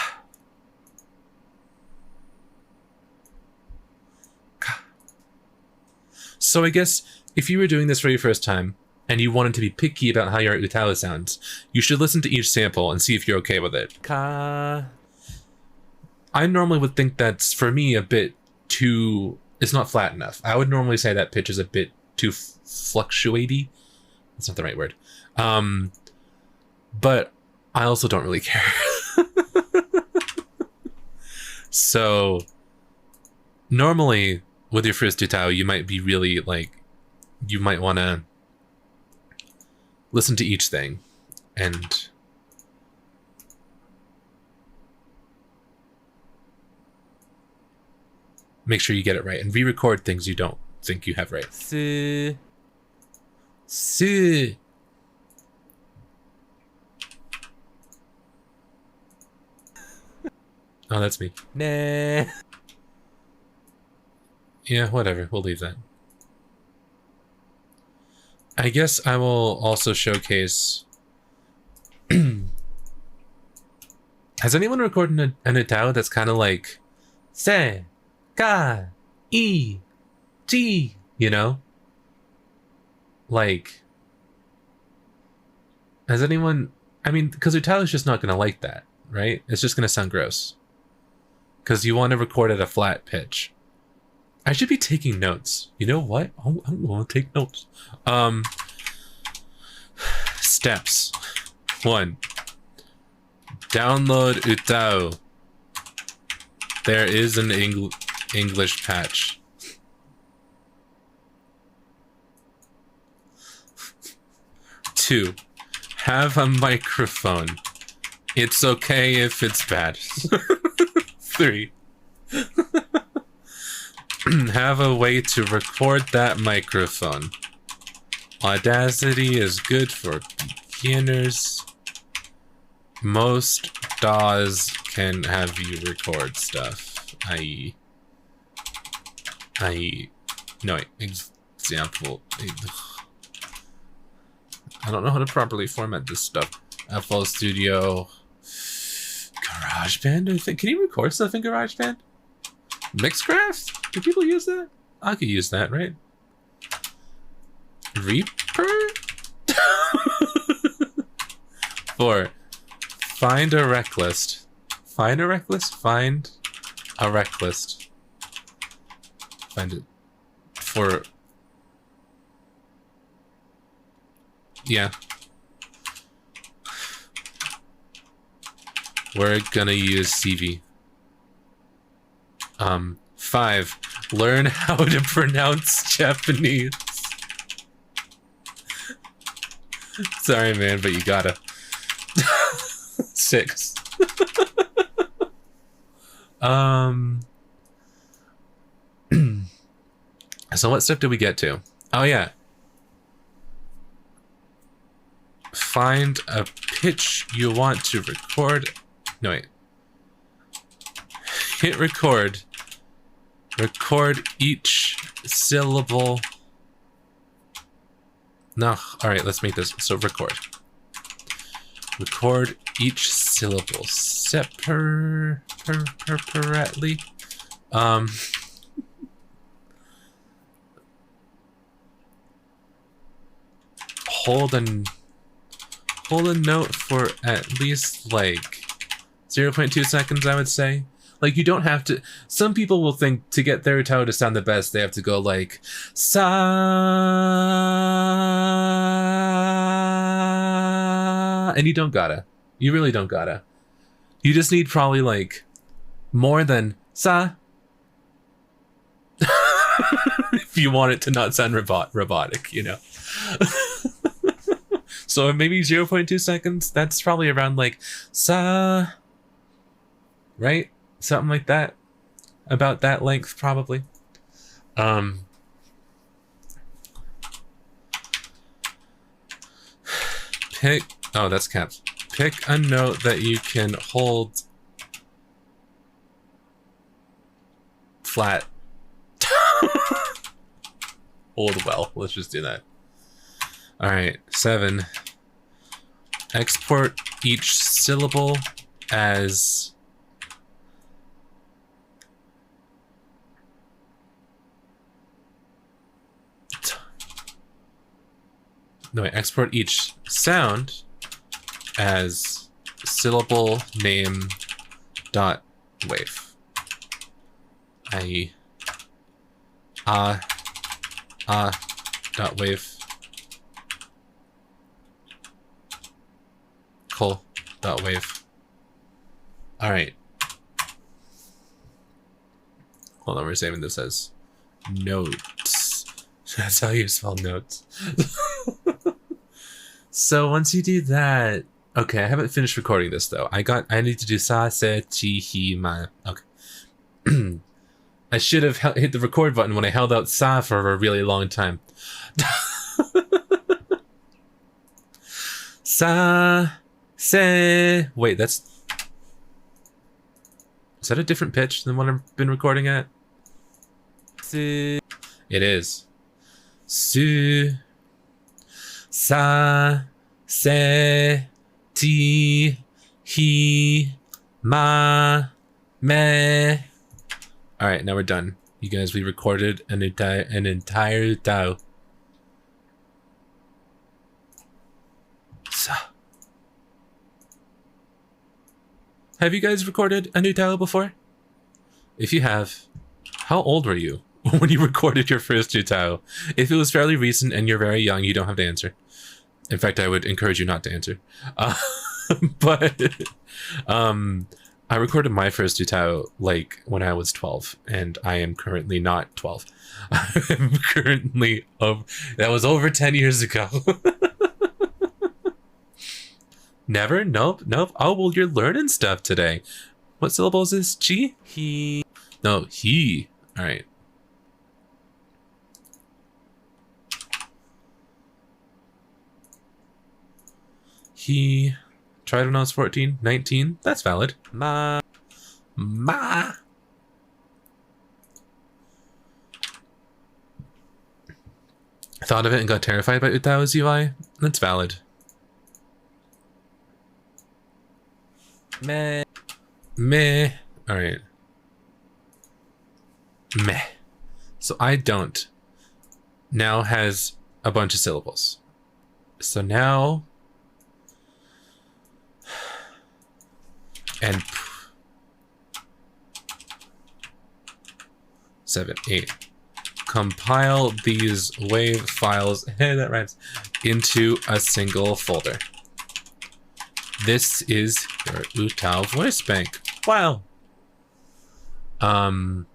A: Ka. So I guess if you were doing this for your first time, and you wanted to be picky about how your UTAU sounds, you should listen to each sample and see if you're okay with it. Ka. I normally would think that's, for me, a bit too... It's not flat enough. I would normally say that pitch is a bit too fluctuaty. That's not the right word. But I also don't really care. So, normally, with your first UTAU, you might be really, like... You might want to listen to each thing and make sure you get it right and re-record things you don't think you have right. Si. Oh, that's me. Nah. Yeah, whatever. We'll leave that. I guess I will also showcase... Has anyone recorded an UTAU that's kind of like... Se, ka, I, ji, you know? Like... Has anyone... I mean, because UTAU is just not going to like that, right? It's just going to sound gross. Because you want to record at a flat pitch. I should be taking notes. You know what? I'm going to take notes. Steps. 1. Download UTAU. There is an English patch. 2. Have a microphone. It's okay if it's bad. 3. Have a way to record that microphone. Audacity is good for beginners. Most DAWs can have you record stuff. Example. I don't know how to properly format this stuff. FL Studio. GarageBand, I think. Can you record stuff in GarageBand? Mixcraft? Do people use that? I could use that, right? Reaper? 4. Find a rec list. Find a rec list? Find a rec list. Find it. For... Yeah. We're gonna use CV. 5. Learn how to pronounce Japanese. Sorry, man, but you gotta. 6. So what step did we get to? Oh yeah. Find a pitch you want to record. No, wait. Hit record. Record each syllable. No, alright, let's make this. So record. Record each syllable separately. Hold a note for at least like 0.2 seconds, I would say. Like, you don't have to. Some people will think to get their UTAU to sound the best, they have to go like sa, and you don't gotta. You really don't gotta. You just need probably like more than sa. If you want it to not sound robotic, you know. So maybe 0.2 seconds, that's probably around like sa, right? Something like that. About that length, probably. Pick, oh, that's caps. Pick a note that you can hold flat. Hold well, let's just do that. Alright, 7. Export each syllable as no, wait, export each sound as syllable name dot wave. I.e. Dot wave. Dot wave. Alright. Hold on, we're saving this as notes. That's how you spell notes. So once you do that, okay, I haven't finished recording this though. I need to do sa, se, chi, hi, ma. Okay. I should have hit the record button when I held out sa for a really long time. Sa, se. Wait, is that a different pitch than what I've been recording at? It is. Su, sa, se, ti, hi, ma, me. Alright, now we're done. You guys, we recorded an entire UTAU. So. Have you guys recorded a UTAU before? If you have, how old were you when you recorded your first UTAU? If it was fairly recent and you're very young, you don't have to answer. In fact, I would encourage you not to answer. But I recorded my first UTAU like when I was 12, and I am currently not 12. I'm currently that was over 10 years ago. Never? Nope. Oh, well, you're learning stuff today. What syllable is this? Chi? He. No, he. All right. He. Tried when I was 14, 19. That's valid. Ma. Thought of it and got terrified by UTAU's UI. That's valid. Meh. Alright. Meh. So I don't. Now has a bunch of syllables. So now. And 7, 8. Compile these WAV files, that rhymes, into a single folder. This is your UTAU voice bank. Wow. So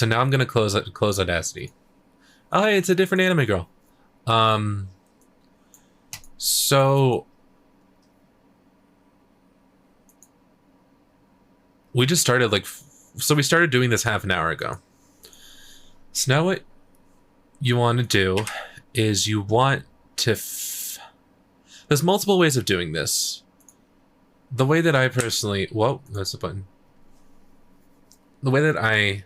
A: now I'm gonna close Audacity. Oh, hey, it's a different anime girl. So we just started so we started doing this half an hour ago. So now what you want to do is you want to there's multiple ways of doing this. The way that I personally, whoa, that's the button. The way that I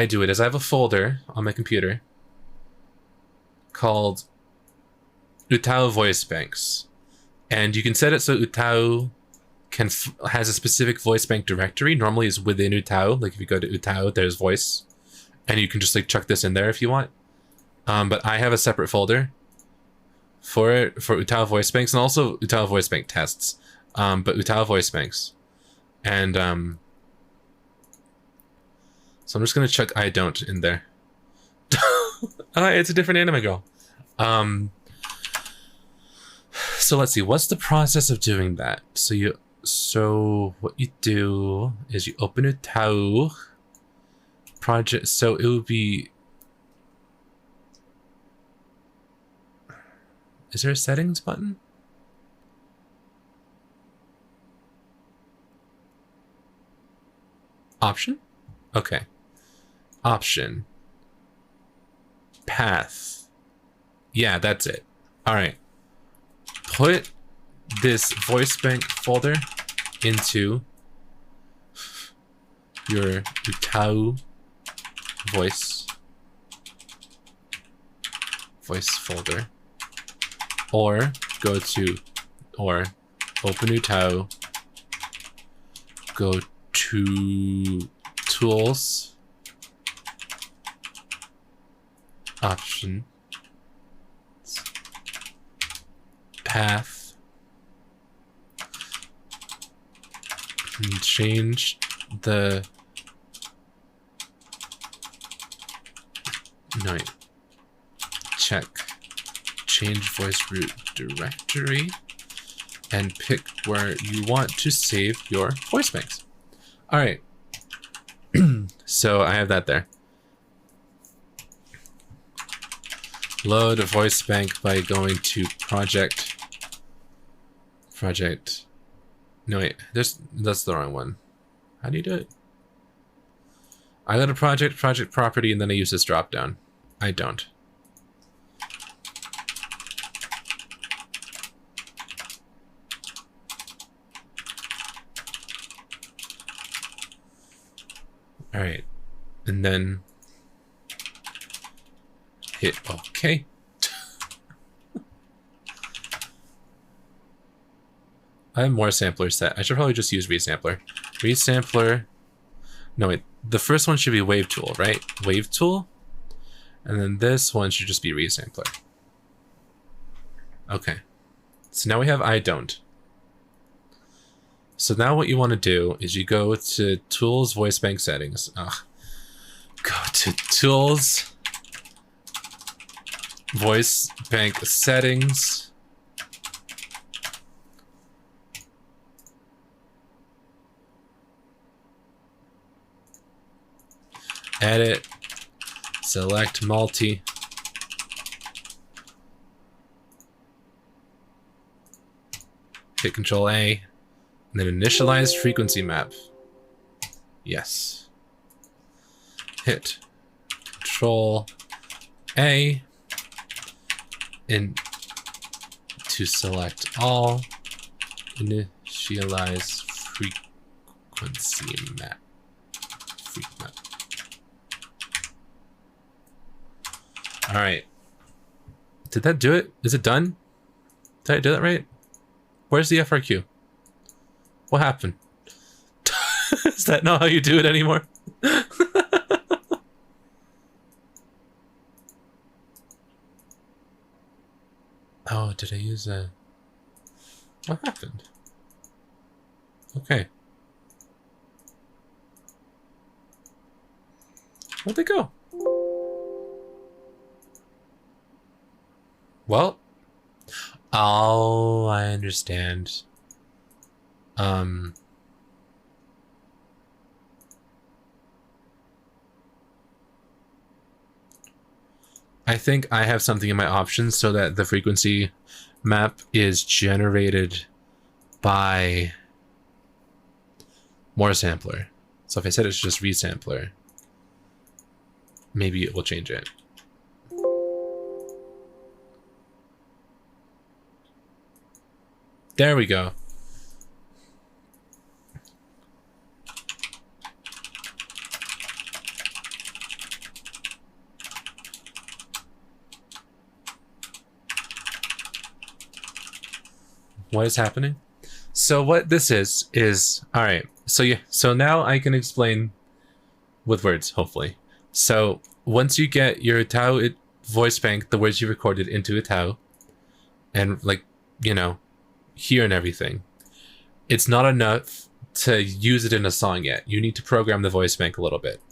A: do it is I have a folder on my computer called UTAU voice banks, and you can set it so UTAU has a specific voice bank directory. Normally it's within UTAU. Like if you go to UTAU, there's voice, and you can just like chuck this in there if you want. But I have a separate folder for it, for UTAU voice banks, and also UTAU voice bank tests. But UTAU voice banks, and so I'm just gonna chuck I don't in there. It's a different anime girl. So let's see, what's the process of doing that? So what you do is you open a UTAU project. So it would be, is there a settings button? Option? Okay. Option. Path. Yeah, that's it. All right. Put this voice bank folder into your UTAU voice folder, or open UTAU, go to tools, option, path, and change the change voice root directory and pick where you want to save your voice banks. All right. So I have that there. Load a voice bank by going to project. No, wait, that's the wrong one. How do you do it? I go to project property, and then I use this drop down. I don't. All right, and then hit OK. I have more samplers set. I should probably just use resampler. Resampler. No, wait. The first one should be wave tool, right? Wave tool. And then this one should just be resampler. Okay. So now we have I don't. So now what you want to do is you go to tools, voice bank settings. Go to tools, voice bank settings. Edit, select multi, hit Control A, and then initialize frequency map. Yes. Hit Control A, and to select all, initialize frequency map. All right. Did that do it? Is it done? Did I do that right? Where's the FRQ? What happened? Is that not how you do it anymore? Oh, did I use a... What happened? Okay. Where'd they go? Well, I understand. I think I have something in my options so that the frequency map is generated by more sampler. So if I said it's just resampler, maybe it will change it. There we go. What is happening? So what this is all right. So yeah, so now I can explain with words, hopefully. So once you get your UTAU voice bank, the words you recorded into UTAU, and like, you know, hear and everything, it's not enough to use it in a song yet. You need to program the voice bank a little bit.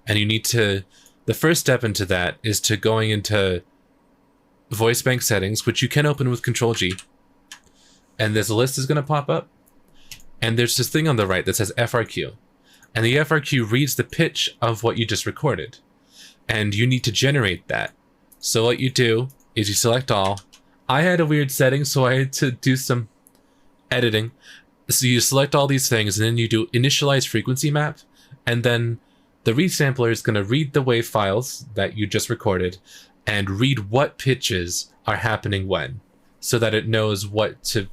A: And you need to, the first step into that is to going into voice bank settings, which you can open with Control G. And this list is going to pop up. And there's this thing on the right that says FRQ. And the FRQ reads the pitch of what you just recorded. And you need to generate that. So what you do is you select all. I had a weird setting, so I had to do some editing. So you select all these things, and then you do initialize frequency map. And then the resampler is going to read the wave files that you just recorded and read what pitches are happening when, so that it knows what to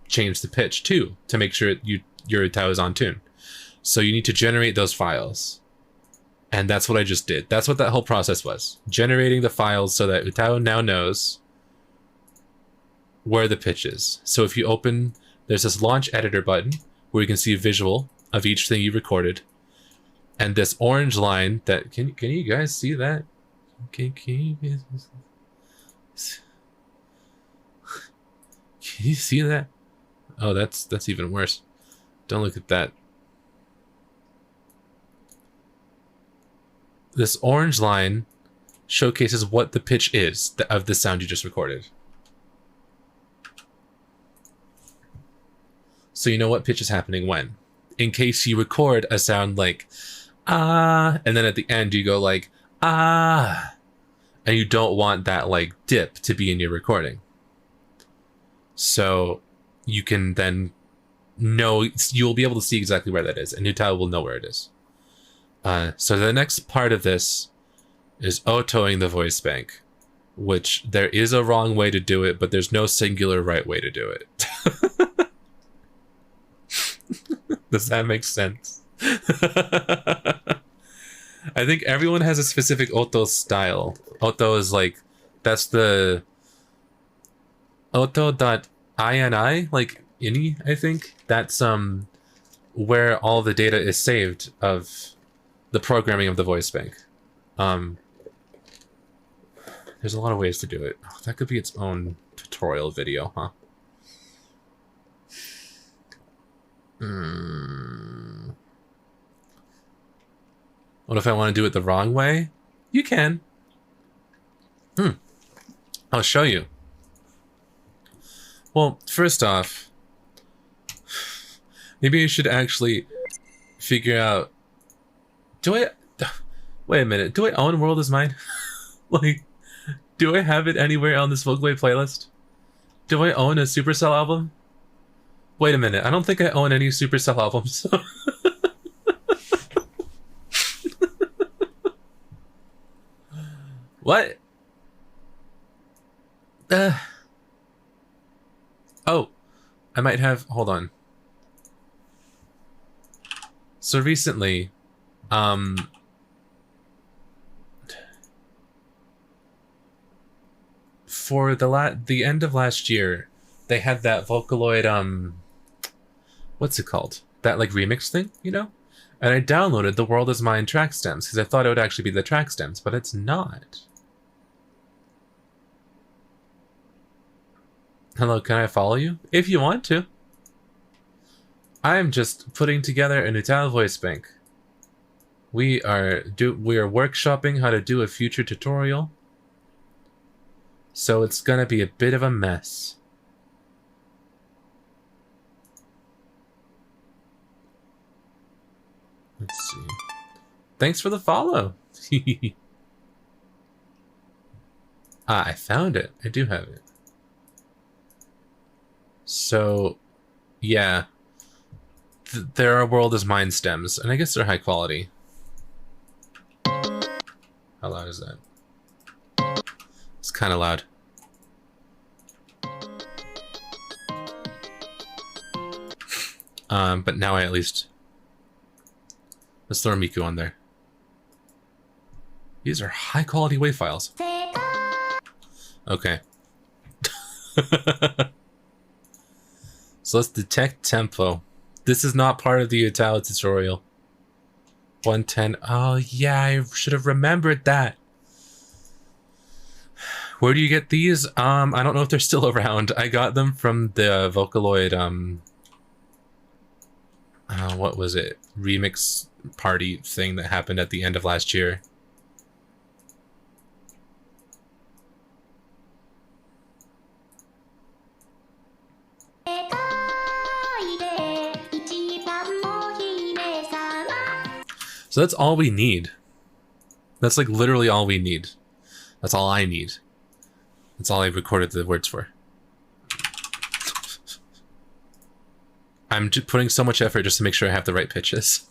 A: change the pitch to make sure your UTAU is on tune. So you need to generate those files. And that's what I just did. That's what that whole process was. Generating the files so that UTAU now knows where the pitch is. So if you open, there's this launch editor button where you can see a visual of each thing you recorded. And this orange line that, can you guys see that? Can you see that? Oh, that's even worse. Don't look at that. This orange line showcases what the pitch is of the sound you just recorded. So you know what pitch is happening when. In case you record a sound like, ah, and then at the end you go like, ah, and you don't want that like dip to be in your recording. So you can then know, you'll be able to see exactly where that is, and UTAU will know where it is. So the next part of this is autoing the voice bank, which there is a wrong way to do it, but there's no singular right way to do it. Does that make sense? I think everyone has a specific auto style. Auto is like, that's the auto.ini, like ini, I think. That's where all the data is saved of the programming of the voice bank. There's a lot of ways to do it. Oh, that could be its own tutorial video, huh? What if I want to do it the wrong way? You can. I'll show you. Well, first off, maybe you should actually figure out, wait a minute, do I own World is Mine? Like, do I have it anywhere on this Vocaloid playlist? Do I own a Supercell album? Wait a minute, I don't think I own any Supercell albums. What? Oh, I might have, hold on. So recently, for the end of last year, they had that Vocaloid, what's it called? That like remix thing, you know? And I downloaded the World is Mine track stems because I thought it would actually be the track stems, but it's not. Hello, can I follow you? If you want to. I'm just putting together an UTAU voice bank. We are workshopping how to do a future tutorial. So it's gonna be a bit of a mess. Let's see. Thanks for the follow. Ah, I found it. I do have it. So, yeah. Their world is mind stems, and I guess they're high quality. How loud is that? It's kind of loud. But now I at least... Let's throw Miku on there. These are high quality WAV files. Okay. So let's detect tempo. This is not part of the UTAU tutorial. 110. Oh yeah, I should have remembered that. Where do you get these? I don't know if they're still around. I got them from the Vocaloid, what was it? Remix party thing that happened at the end of last year. So that's all we need. That's like literally all we need. That's all I need. That's all I recorded the words for. I'm just putting so much effort just to make sure I have the right pitches.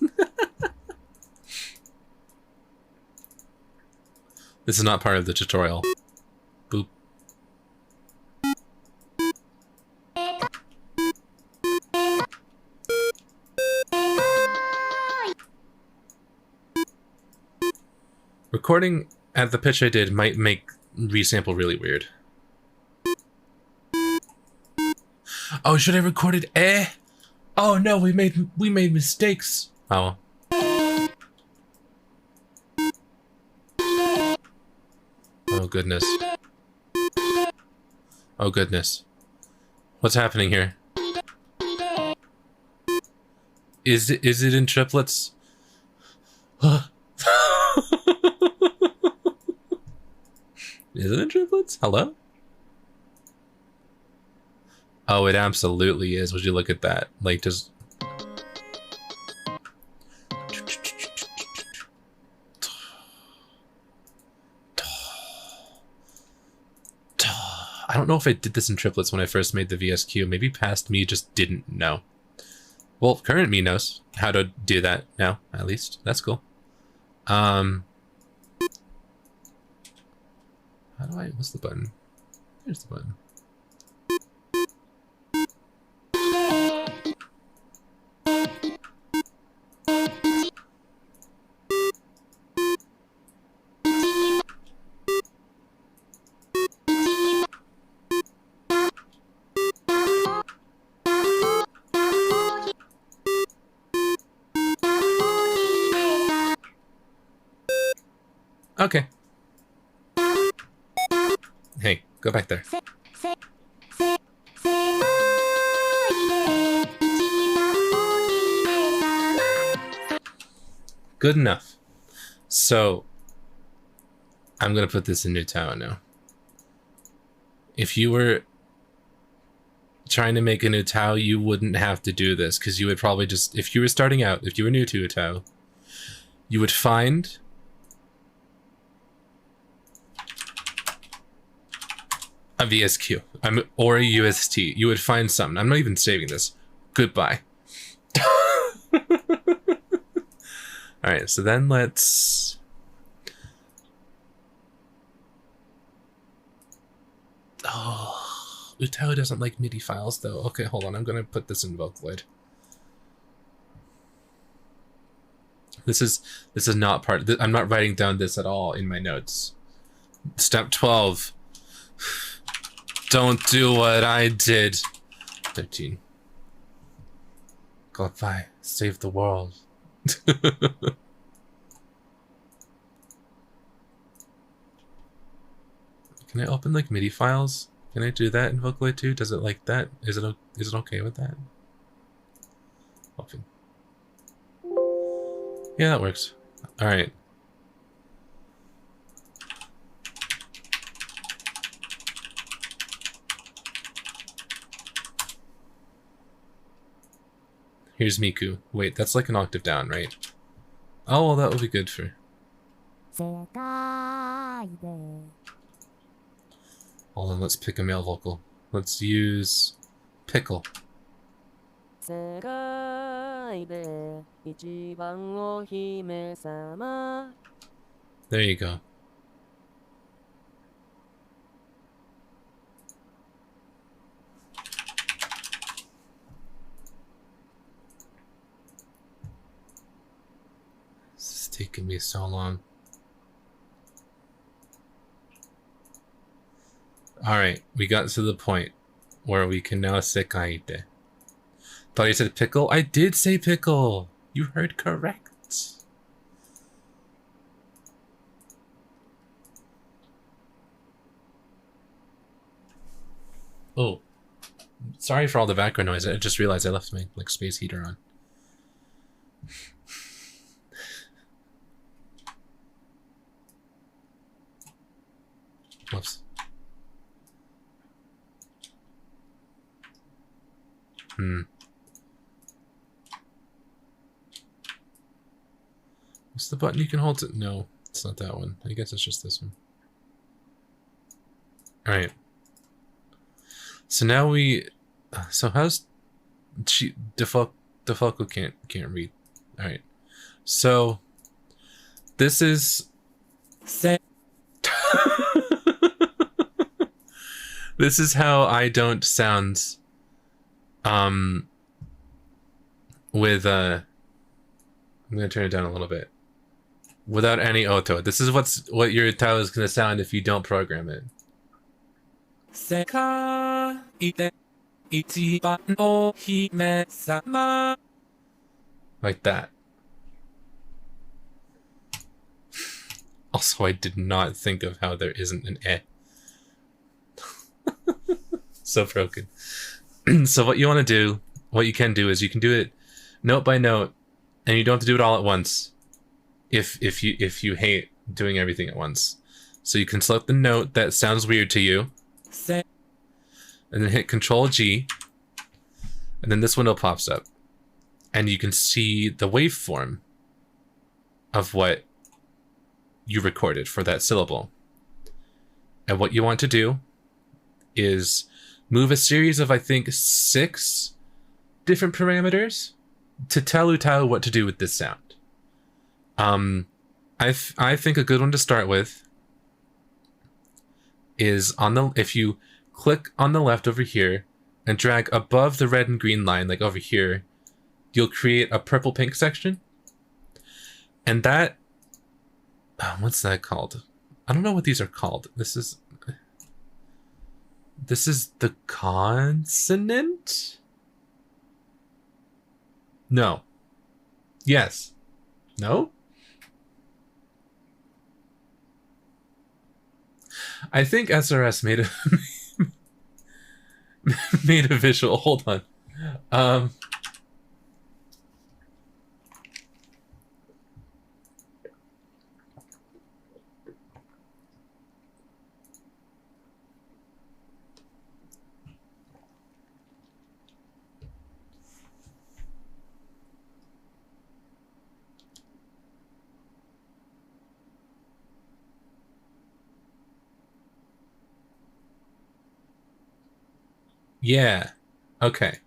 A: This is not part of the tutorial. Boop. Recording at the pitch I did might make resample really weird. Oh, should I recorded eh? Oh no, we made mistakes. Oh. Oh goodness. Oh goodness. What's happening here? Is it in triplets? Is it in triplets? Hello? Oh, it absolutely is. Would you look at that? Like, just... I don't know if I did this in triplets when I first made the VSQ. Maybe past me just didn't know. Well, current me knows how to do that now, at least. That's cool. How do I... What's the button? Here's the button. Okay. Hey, go back there. Good enough. So, I'm gonna put this in UTAU now. If you were trying to make a UTAU, you wouldn't have to do this, because you would probably just, if you were starting out, if you were new to UTAU, you would find a VSQ or a UST. You would find something. I'm not even saving this. Goodbye. Alright, so then let's... Oh, UTAU doesn't like MIDI files though. Okay, hold on. I'm going to put this in Vocaloid. This is not part... I'm not writing down this at all in my notes. Step 12. Don't do what I did. 13. Goodbye. Save the world. Can I open like MIDI files? Can I do that in Vocaloid too? Does it like that? Is it okay with that? Open. Yeah, that works. All right. Here's Miku. Wait, that's like an octave down, right? Oh, well, that would be good for... Hold on, let's pick a male vocal. Let's use Pickle.
C: 世界で一番お姫様
A: There you go. This is taking me so long. Alright, we got to the point where we can now sekaite. Thought you said pickle? I did say pickle! You heard correct. Oh. Sorry for all the background noise. I just realized I left my space heater on. Whoops. What's the button you can hold? No, it's not that one. I guess it's just this one. Alright. So now we... So how's... DeFalco can't read. Alright. So... This is... This is how I don't sound... With, I'm gonna turn it down a little bit. Without any auto. This is what your UTAU is gonna sound if you don't program it. Like that. Also, I did not think of how there isn't an eh. So broken. So what you want to do, what you can do is you can do it note by note, and you don't have to do it all at once. If you hate doing everything at once, so you can select the note that sounds weird to you, and then hit Control G, and then this window pops up, and you can see the waveform of what you recorded for that syllable. And what you want to do is move a series of, I think, 6 different parameters to tell UTAU what to do with this sound. I think a good one to start with is if you click on the left over here and drag above the red and green line, like over here, you'll create a purple pink section. And that, what's that called? I don't know what these are called. This is the consonant? No. Yes. No? I think SRS made a visual. Hold on. Yeah. Okay.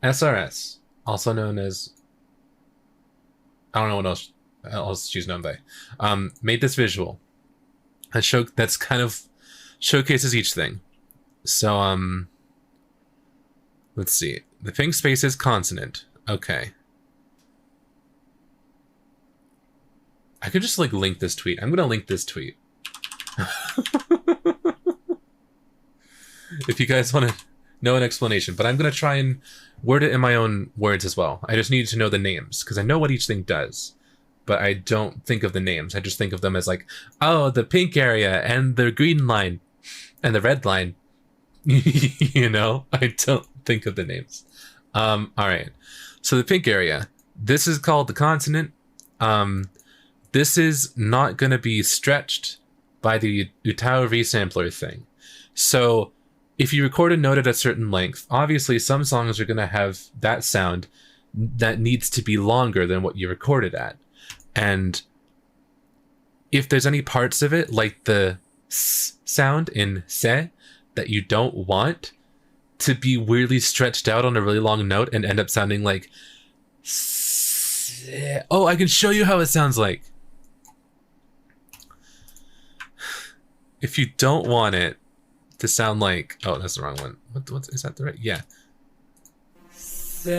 A: SRS, also known as, I don't know what else she's known by, made this visual that's kind of showcases each thing. So let's see. The pink space is consonant. Okay. I could just link this tweet. I'm gonna link this tweet. If you guys want to know an explanation, but I'm going to try and word it in my own words as well. I just need to know the names, because I know what each thing does, but I don't think of the names. I just think of them as oh, the pink area, and the green line, and the red line. You know? I don't think of the names. Alright. So the pink area. This is called the consonant. This is not going to be stretched by the UTAU resampler thing. So if you record a note at a certain length, obviously some songs are going to have that sound that needs to be longer than what you recorded at. And if there's any parts of it, like the s sound in se that you don't want to be weirdly stretched out on a really long note and end up sounding like se. Oh, I can show you how it sounds like. If you don't want it to sound like, oh, that's the wrong one. What is that the right? Yeah. Se.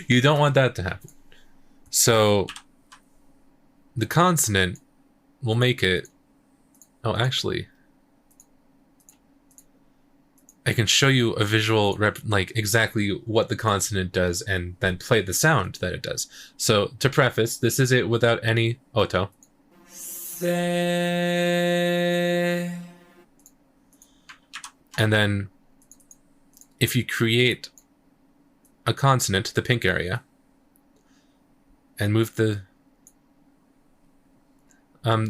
A: You don't want that to happen. So the consonant will make it. Oh, actually, I can show you a visual like exactly what the consonant does and then play the sound that it does. So to preface, this is it without any oto. Se. And then if you create a consonant, the pink area, and move the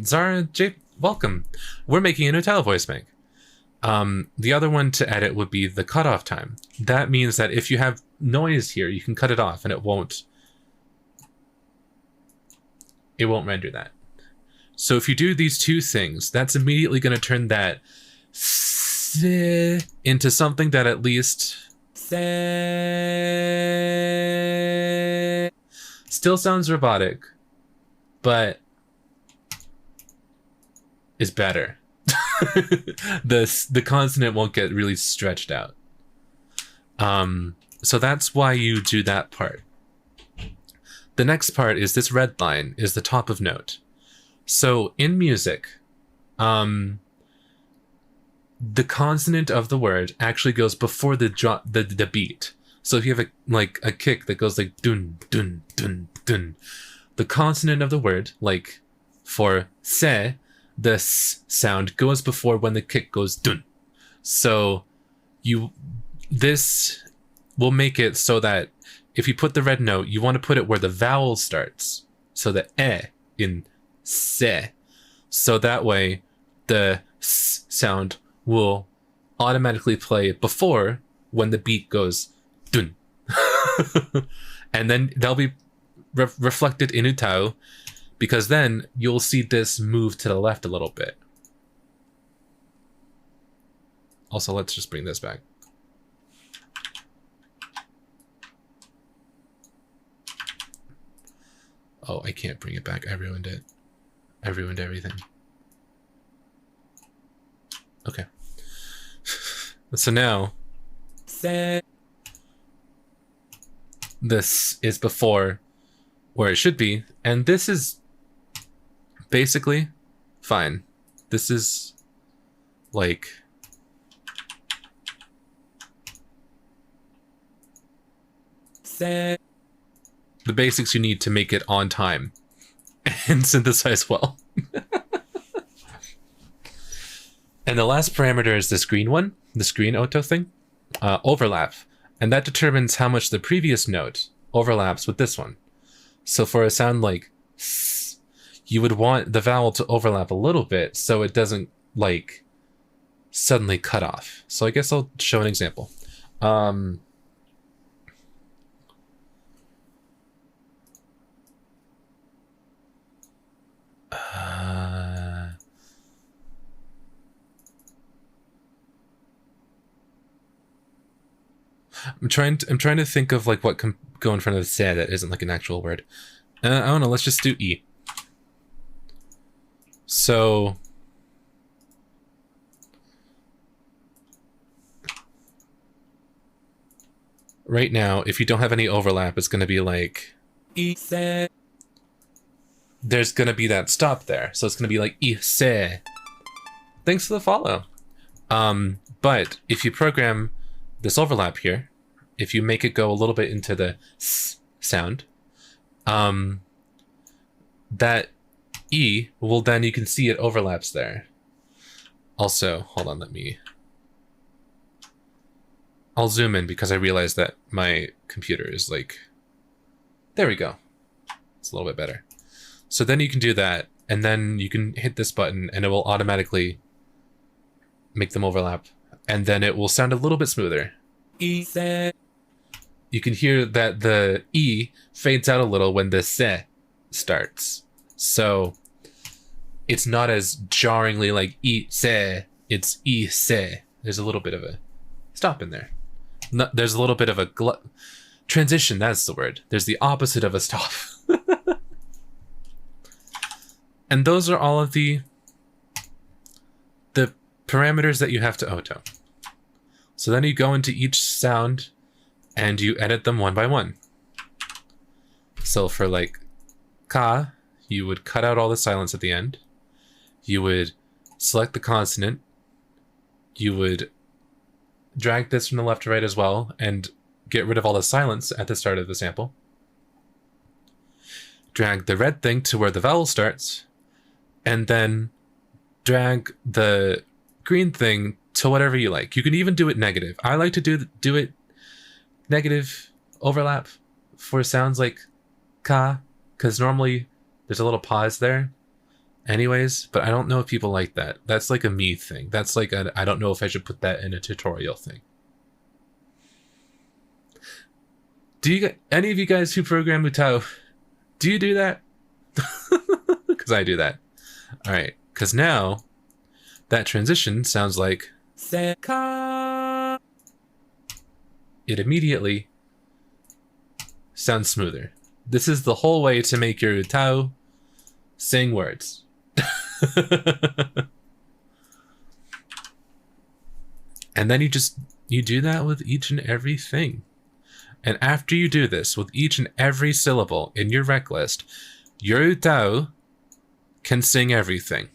A: Zara J, welcome. We're making a UTAU voice bank. The other one to edit would be the cutoff time. That means that if you have noise here, you can cut it off and it won't render that. So if you do these two things, that's immediately going to turn that into something that at least still sounds robotic, but is better. The consonant won't get really stretched out. So that's why you do that part. The next part is this red line is the top of note. So in music, the consonant of the word actually goes before the beat. So if you have a kick that goes like dun dun dun dun, the consonant of the word, like for se, the s sound goes before when the kick goes dun. So this will make it so that if you put the red note, you want to put it where the vowel starts. So the in se. So that way the s sound will automatically play before when the beat goes dun. And then they'll be reflected in UTAU, because then you'll see this move to the left a little bit. Also, let's just bring this back. Oh, I can't bring it back. I ruined it. I ruined everything. Okay. So now, this is before where it should be, and this is basically fine. This is like the basics you need to make it on time and synthesize well. And the last parameter is this green one, this green auto thing, overlap. And that determines how much the previous note overlaps with this one. So for a sound like s, you would want the vowel to overlap a little bit so it doesn't like suddenly cut off. So I guess I'll show an example. I'm trying to think of like what can go in front of the se that isn't like an actual word. I don't know. Let's just do e. So right now, if you don't have any overlap, it's going to be like e se. There's going to be that stop there, so it's going to be like e se. Thanks for the follow. But if you program this overlap here, if you make it go a little bit into the s sound, that e will then, you can see it overlaps there. Also, hold on, I'll zoom in because I realized that my computer is like, there we go. It's a little bit better. So then you can do that, and then you can hit this button and it will automatically make them overlap. And then it will sound a little bit smoother. E se. You can hear that the E fades out a little when the se starts. So it's not as jarringly like I se. It's I se. There's a little bit of a stop in there. No, there's a little bit of a transition. That's the word. There's the opposite of a stop. And those are all of the parameters that you have to auto. So then you go into each sound and you edit them one by one. So for like ka, you would cut out all the silence at the end. You would select the consonant. You would drag this from the left to right as well and get rid of all the silence at the start of the sample. Drag the red thing to where the vowel starts, and then drag the green thing to whatever you like. You can even do it negative. I like to do it negative overlap for sounds like ka, because normally there's a little pause there anyways, but I don't know if people like that. That's like a me thing. That's like a, I don't know if I should put that in a tutorial thing. Do you, any of you guys who program UTAU, do you do that? Because I do that. All right, because now that transition sounds like Seka. It immediately sounds smoother. This is the whole way to make your UTAU sing words. And then you do that with each and every thing. And after you do this with each and every syllable in your rec list, your UTAU can sing everything.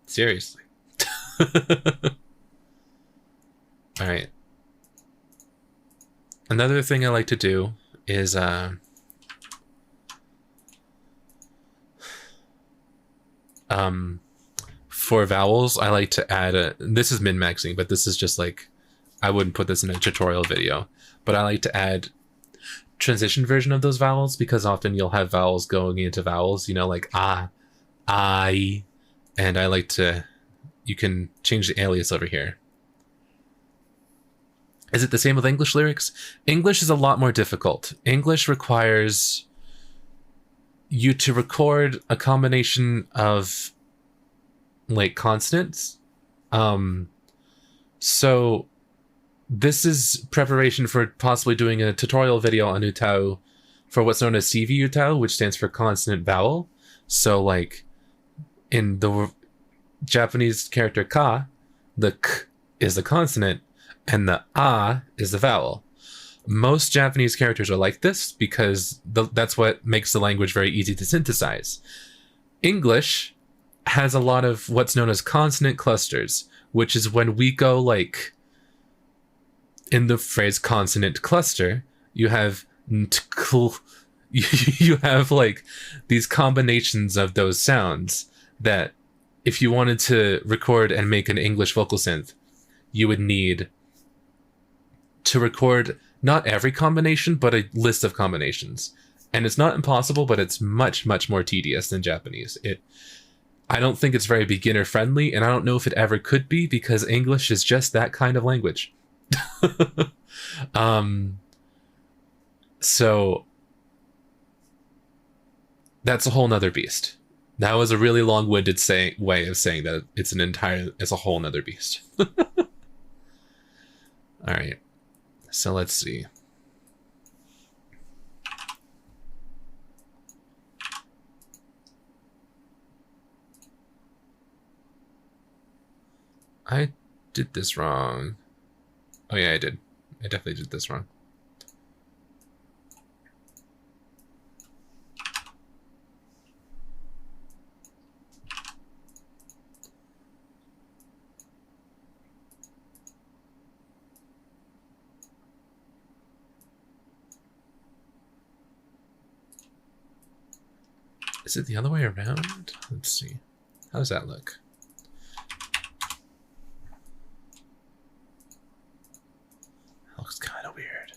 A: Seriously. All right. Another thing I like to do is for vowels, I like to add this is min-maxing, but this is just like, I wouldn't put this in a tutorial video, but I like to add transition version of those vowels, because often you'll have vowels going into vowels, you know, like I, and I like to, you can change the alias over here. Is it the same with English lyrics? English is a lot more difficult. English requires you to record a combination of like consonants. So this is preparation for possibly doing a tutorial video on UTAU for what's known as CV UTAU, which stands for consonant vowel. So like in the Japanese character ka, the k is the consonant and the a is the vowel. Most Japanese characters are like this because that's what makes the language very easy to synthesize. English has a lot of what's known as consonant clusters, which is when we go like in the phrase consonant cluster, you have you have like these combinations of those sounds that if you wanted to record and make an English vocal synth, you would need to record not every combination, but a list of combinations. And it's not impossible, but it's much, much more tedious than Japanese. I don't think it's very beginner friendly, and I don't know if it ever could be, because English is just that kind of language. So that's a whole nother beast. That was a really long-winded way of saying that it's a whole nother beast. All right. So let's see. I did this wrong. Oh yeah, I did. I definitely did this wrong. Is it the other way around? Let's see. How does that look? That looks kind of weird.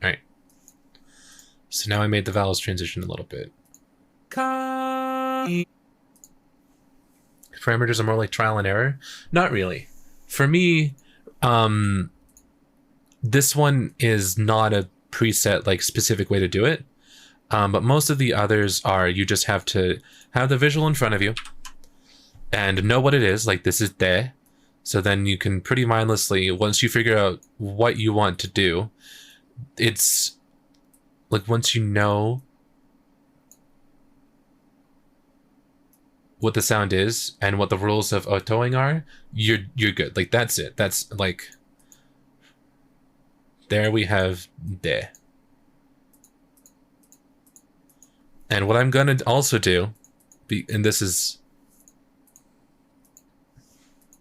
A: Alright. So now I made the vowels transition a little bit. Ka. parameters are more like trial and error. Not really. For me, this one is not a preset like specific way to do it. But most of the others are, you just have to have the visual in front of you and know what it is, like this is de. So then you can pretty mindlessly, once you figure out what you want to do, it's like once you know what the sound is and what the rules of autoing are, you're good. Like that's it. That's like, there we have de. And what I'm gonna also do, and this is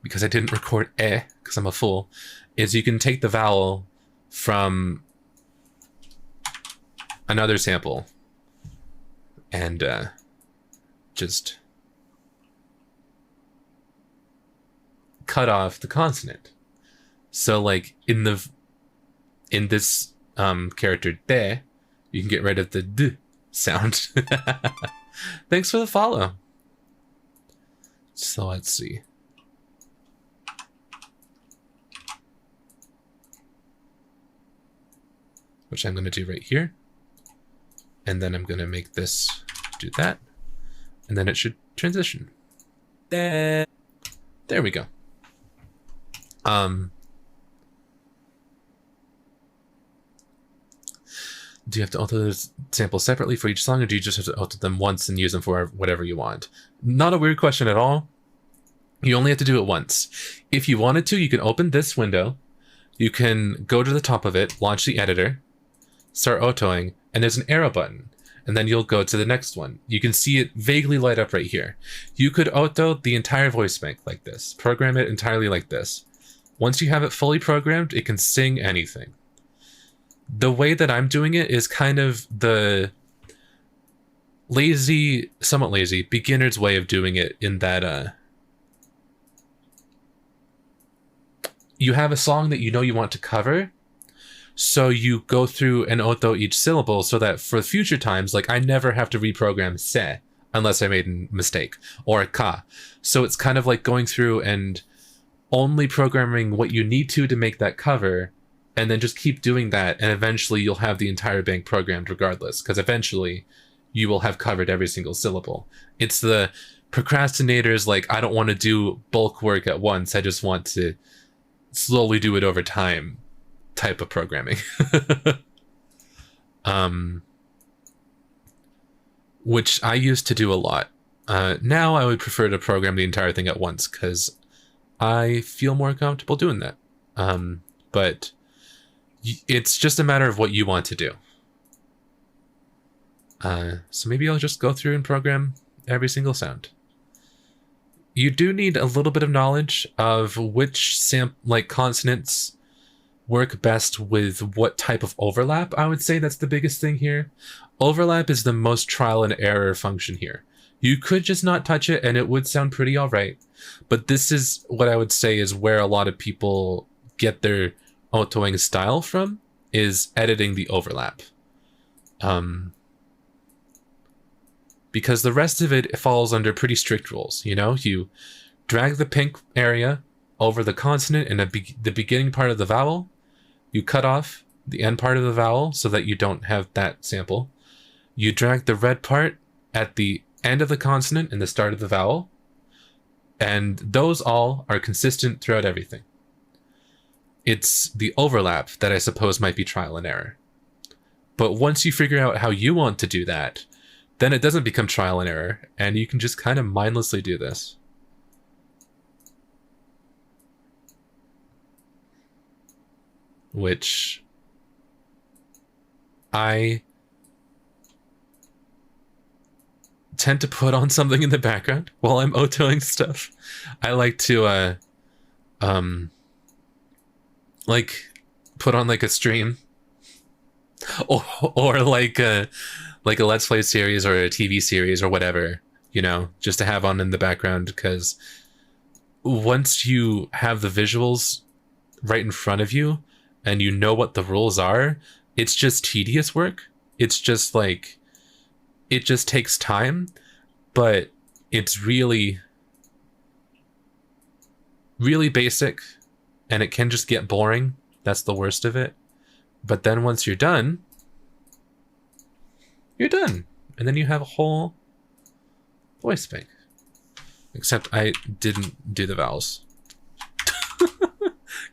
A: because I didn't record because I'm a fool, is you can take the vowel from another sample and just cut off the consonant. So like in this character de, you can get rid of the d sound. Thanks for the follow. So let's see. Which I'm going to do right here. And then I'm going to make this do that. And then it should transition. There we go. Do you have to alter those samples separately for each song, or do you just have to alter them once and use them for whatever you want? Not a weird question at all. You only have to do it once. If you wanted to, you can open this window. You can go to the top of it, launch the editor, start autoing, and there's an arrow button. And then you'll go to the next one. You can see it vaguely light up right here. You could auto the entire voice bank like this. Program it entirely like this. Once you have it fully programmed, it can sing anything. The way that I'm doing it is kind of the lazy, somewhat lazy, beginner's way of doing it, in that you have a song that you know you want to cover, so you go through and auto each syllable so that for future times, like I never have to reprogram se unless I made a mistake, or ka. So it's kind of like going through and only programming what you need to make that cover, and then just keep doing that, and eventually you'll have the entire bank programmed regardless, because eventually you will have covered every single syllable. It's the procrastinators, like, I don't want to do bulk work at once, I just want to slowly do it over time type of programming. Which I used to do a lot. Now I would prefer to program the entire thing at once, because I feel more comfortable doing that. But it's just a matter of what you want to do. So maybe I'll just go through and program every single sound. You do need a little bit of knowledge of which consonants work best with what type of overlap. I would say that's the biggest thing here. Overlap is the most trial and error function here. You could just not touch it and it would sound pretty all right. But this is what I would say is where a lot of people get their autoing style from, is editing the overlap. Because the rest of it falls under pretty strict rules. You know, you drag the pink area over the consonant in the beginning part of the vowel. You cut off the end part of the vowel so that you don't have that sample. You drag the red part at the end of the consonant and the start of the vowel. And those all are consistent throughout everything. It's the overlap that I suppose might be trial and error. But once you figure out how you want to do that, then it doesn't become trial and error, and you can just kind of mindlessly do this. Which I tend to put on something in the background while I'm autoing stuff. I like to like put on like a stream or like a Let's Play series or a TV series or whatever, you know, just to have on in the background, because once you have the visuals right in front of you and you know what the rules are, it's just tedious work. It's just like, it just takes time, but it's really really basic, and it can just get boring. That's the worst of it. But then once you're done, you're done. And then you have a whole voice bank. Except I didn't do the vowels.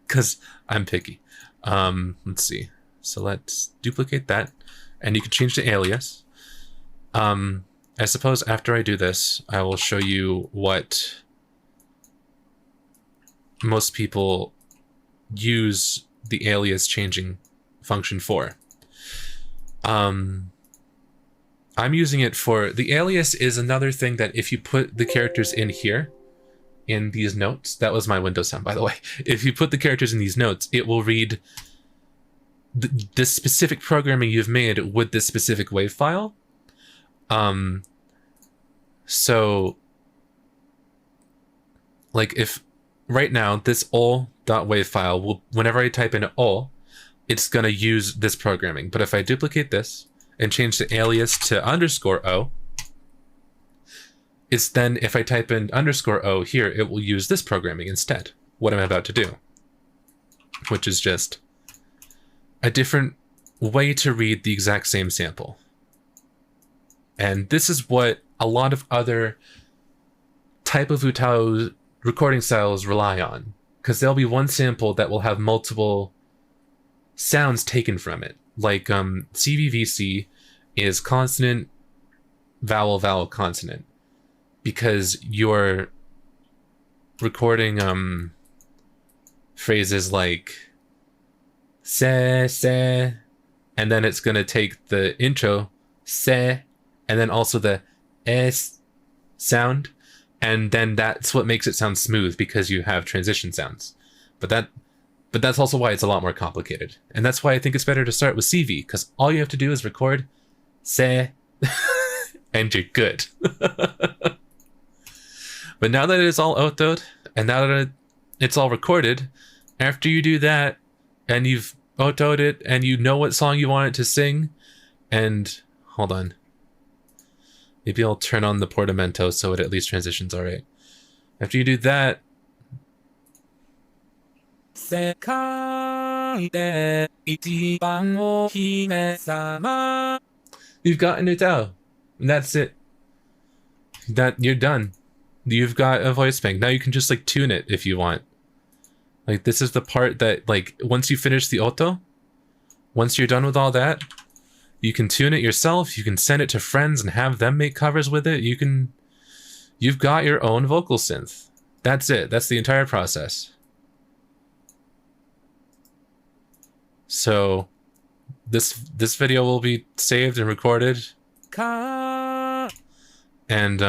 A: Because I'm picky. Let's see. So let's duplicate that. And you can change the alias. I suppose after I do this, I will show you what most people use the alias changing function for. I'm using it for... The alias is another thing that if you put the characters in here, in these notes... That was my Windows sound, by the way. If you put the characters in these notes, it will read the specific programming you've made with this specific WAV file. So... Like, if... Right now, this ol.wav file, will, whenever I type in ol, it's going to use this programming. But if I duplicate this and change the alias to _o, it's then, if I type in _o here, it will use this programming instead. What I'm about to do. Which is just a different way to read the exact same sample. And this is what a lot of other type of UTAU recording styles rely on. Because there'll be one sample that will have multiple sounds taken from it. Like CVVC is consonant, vowel, vowel, consonant. Because you're recording phrases like se, and then it's going to take the intro, se, and then also the s sound, and then that's what makes it sound smooth because you have transition sounds. But that's also why it's a lot more complicated. And that's why I think it's better to start with CV, because all you have to do is record se, and you're good. But now that it is all autoed, and now that it's all recorded, after you do that, and you've autoed it, and you know what song you want it to sing, and... Hold on. Maybe I'll turn on the portamento so it at least transitions alright. After you do that... You've got an UTAU. And that's it. You're done. You've got a voice bank. Now you can just like tune it if you want. Like this is the part that like once you finish the auto, once you're done with all that, you can tune it yourself, you can send it to friends and have them make covers with it. You've got your own vocal synth. That's it. That's the entire process. So this video will be saved and recorded. And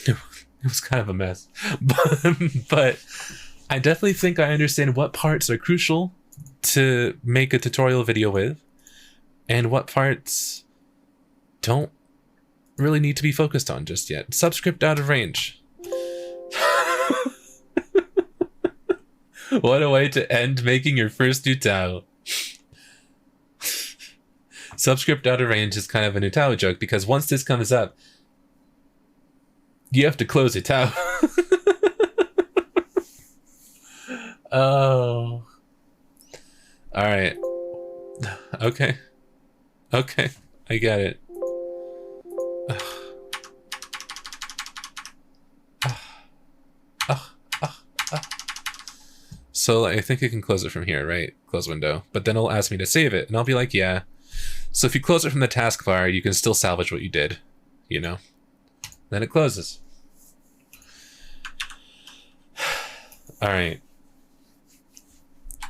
A: it was kind of a mess. But I definitely think I understand what parts are crucial to make a tutorial video with, and what parts don't really need to be focused on just yet. Subscript out of range. What a way to end making your first UTAU. Subscript out of range is kind of an UTAU joke, because once this comes up, you have to close UTAU. Oh. Alright. Okay. Okay. I get it. So I think I can close it from here, right? Close window. But then it'll ask me to save it, and I'll be like, yeah. So if you close it from the taskbar, you can still salvage what you did, you know? Then it closes. Alright.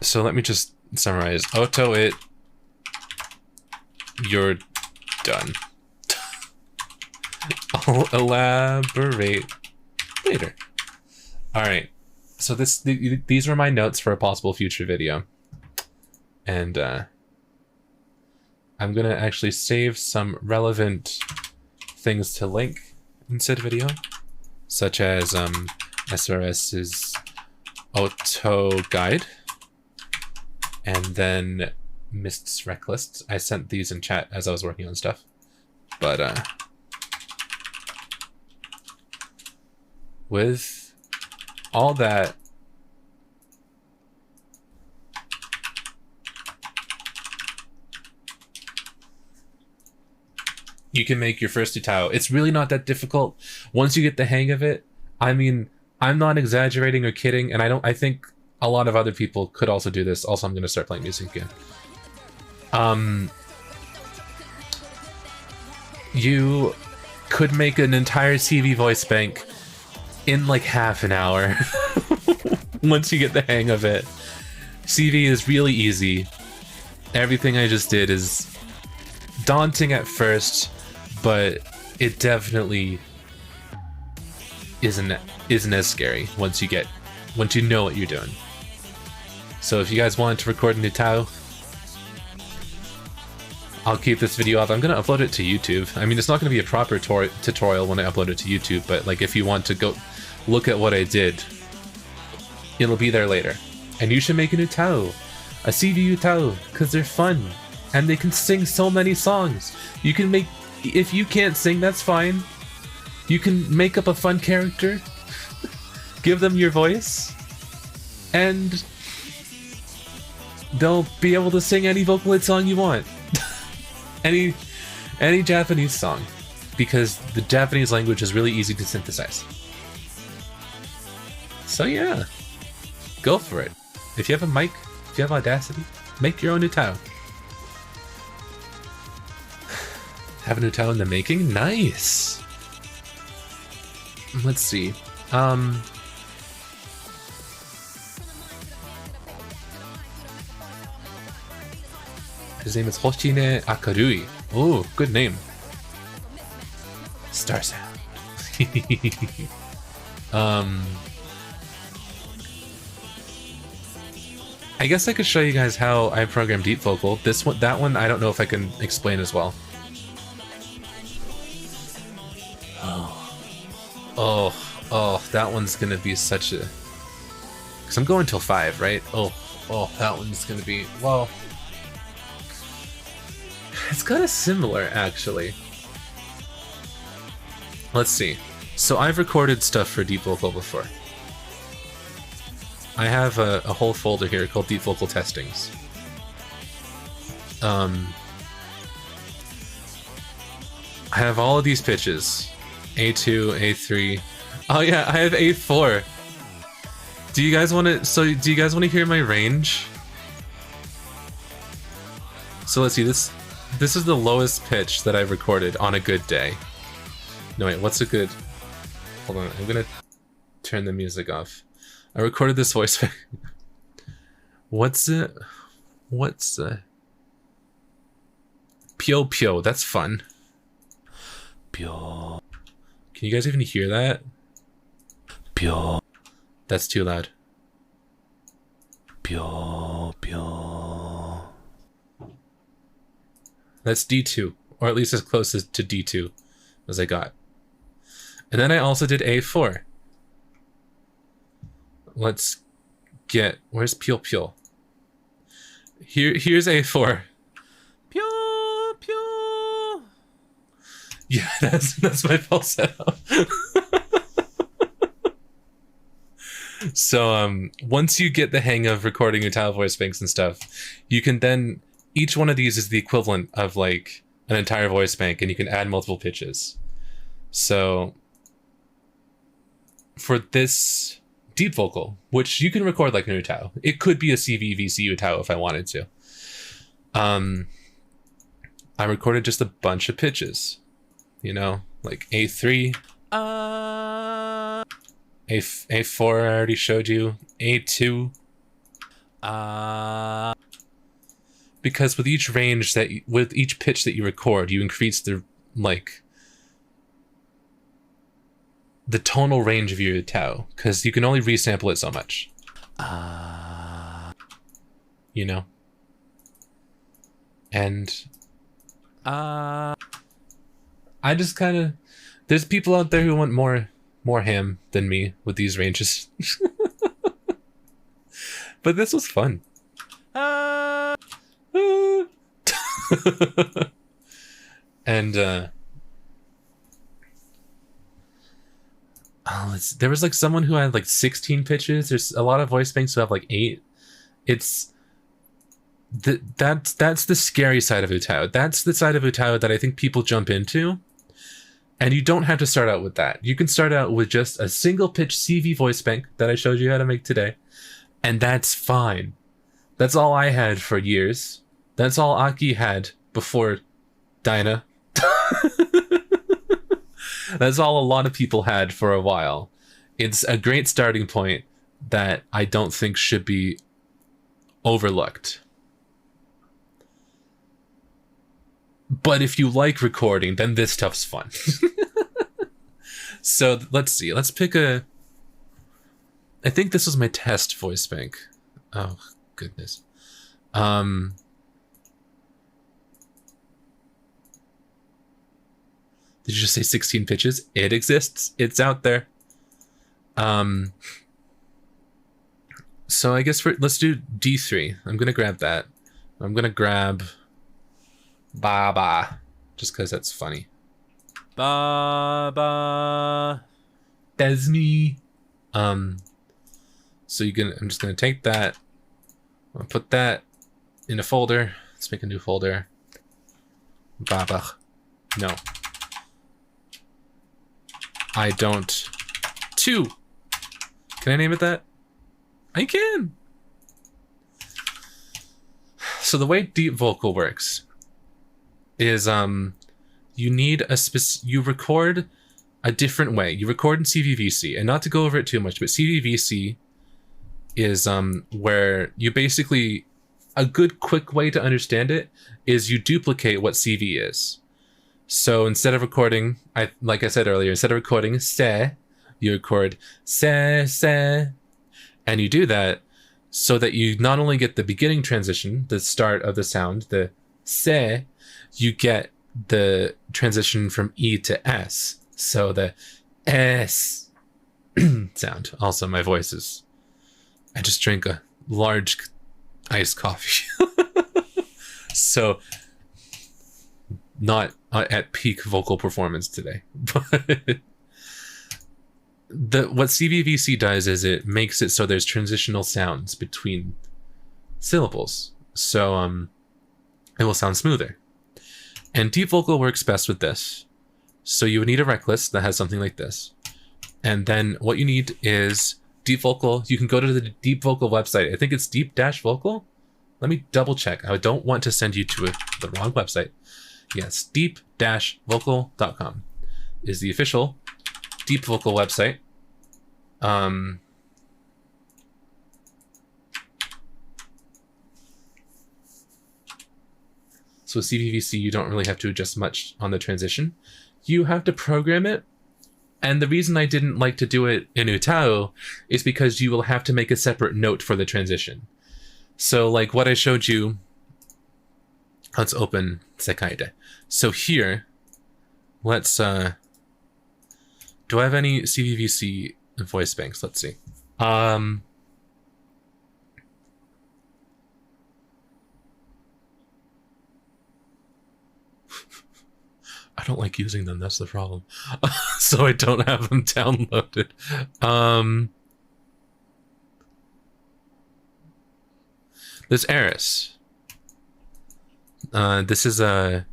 A: So let me just summarize. Auto it. You're done. I'll elaborate later. Alright. So these are my notes for a possible future video. And I'm gonna actually save some relevant things to link in said video, such as SRS's auto guide, and then Mist's rec lists. I sent these in chat as I was working on stuff, but with all that. You can make your first UTAU. It's really not that difficult once you get the hang of it. I mean, I'm not exaggerating or kidding, and I think a lot of other people could also do this. Also, I'm going to start playing music again. You could make an entire CV voice bank in like half an hour once you get the hang of it. CV is really easy. Everything I just did is daunting at first, but it definitely isn't as scary once you know what you're doing. So if you guys want to record an UTAU, I'll keep this video up. I'm gonna upload it to YouTube. I mean, it's not gonna be a proper tutorial when I upload it to YouTube, but like if you want to go look at what I did, it'll be there later. And you should make an UTAU, a CV UTAU, because they're fun and they can sing so many songs. You can make, if you can't sing, that's fine. You can make up a fun character, give them your voice, and they'll be able to sing any Vocaloid song you want. any Japanese song, because the Japanese language is really easy to synthesize. So yeah, go for it. If you have a mic, if you have Audacity, make your own UTAU. Have an UTAU in the making? Nice! Let's see. His name is Hoshine Akarui. Oh, good name. Star Sound. I guess I could show you guys how I program DeepVocal. That one, I don't know if I can explain as well. Oh, that one's gonna be such a... Because I'm going till 5, right? Oh, that one's gonna be... Well... It's kind of similar, actually. Let's see. So I've recorded stuff for DeepVocal before. I have a whole folder here called DeepVocal Testings. I have all of these pitches. A2, A3. Oh yeah, I have A4. Do you guys want to hear my range? So let's see, this is the lowest pitch that I've recorded on a good day. No wait, what's a good... Hold on, I'm gonna turn the music off. I recorded this voice. What's Pyo Pyo, that's fun. Pyo. Can you guys even hear that? Pyo. That's too loud. Pyo Pyo. That's D2, or at least as close as to D2 as I got. And then I also did A4. Let's get... Where's Pyo Pyo? Here's A4. Pyo Pyo. Yeah, that's my falsetto. So once you get the hang of recording your UTAU voice banks and stuff, you can then... Each one of these is the equivalent of like an entire voice bank, and you can add multiple pitches. So for this DeepVocal, which you can record like an UTAU, it could be a CVVC UTAU if I wanted to. I recorded just a bunch of pitches, you know, like A3, A4 I already showed you, A2, because with each range with each pitch that you record, you increase the the tonal range of your UTAU, because you can only resample it so much. You know? And I just kind of... There's people out there who want more ham than me with these ranges. But this was fun. And there was like someone who had like 16 pitches. There's a lot of voice banks who have like 8. It's that's the scary side of UTAU. That's the side of UTAU that I think people jump into. And you don't have to start out with that. You can start out with just a single pitch CV voice bank that I showed you how to make today. And that's fine. That's all I had for years. That's all Aki had before Dinah. That's all a lot of people had for a while. It's a great starting point that I don't think should be overlooked. But if you like recording, then this stuff's fun. So let's see. Let's pick a... I think this was my test voice bank. Oh, goodness. Did you just say 16 pitches? It exists. It's out there. So I guess let's do D3. I'm going to grab that. I'm going to grab Baba, just because that's funny.
D: Baba.
A: That's me. So I'm just going to take that. I'm going to put that in a folder. Let's make a new folder. Baba. No. I don't. 2. Can I name it that? I can. So the way DeepVocal works is you need you record a different way. You record in CVVC, and not to go over it too much, but CVVC is where you basically, a good quick way to understand it is you duplicate what CV is. So instead of recording, like I said earlier, instead of recording se, you record se, and you do that so that you not only get the beginning transition, the start of the sound, the se, you get the transition from E to S. So the S sound. Also, my voice is... I just drank a large iced coffee. So, not at peak vocal performance today. But what CVVC does is it makes it so there's transitional sounds between syllables. So it will sound smoother. And DeepVocal works best with this. So you would need a rec list that has something like this. And then what you need is DeepVocal. You can go to the DeepVocal website. I think it's deep-vocal. Let me double check. I don't want to send you to the wrong website. Yes, deep-vocal.com is the official DeepVocal website. So with CVVC, you don't really have to adjust much on the transition. You have to program it. And the reason I didn't like to do it in UTAU is because you will have to make a separate note for the transition. So like what I showed you, let's open Sekaide. So here, let's, do I have any CVVC voice banks? Let's see. I don't like using them, that's the problem. So I don't have them downloaded. There's Eris. This is a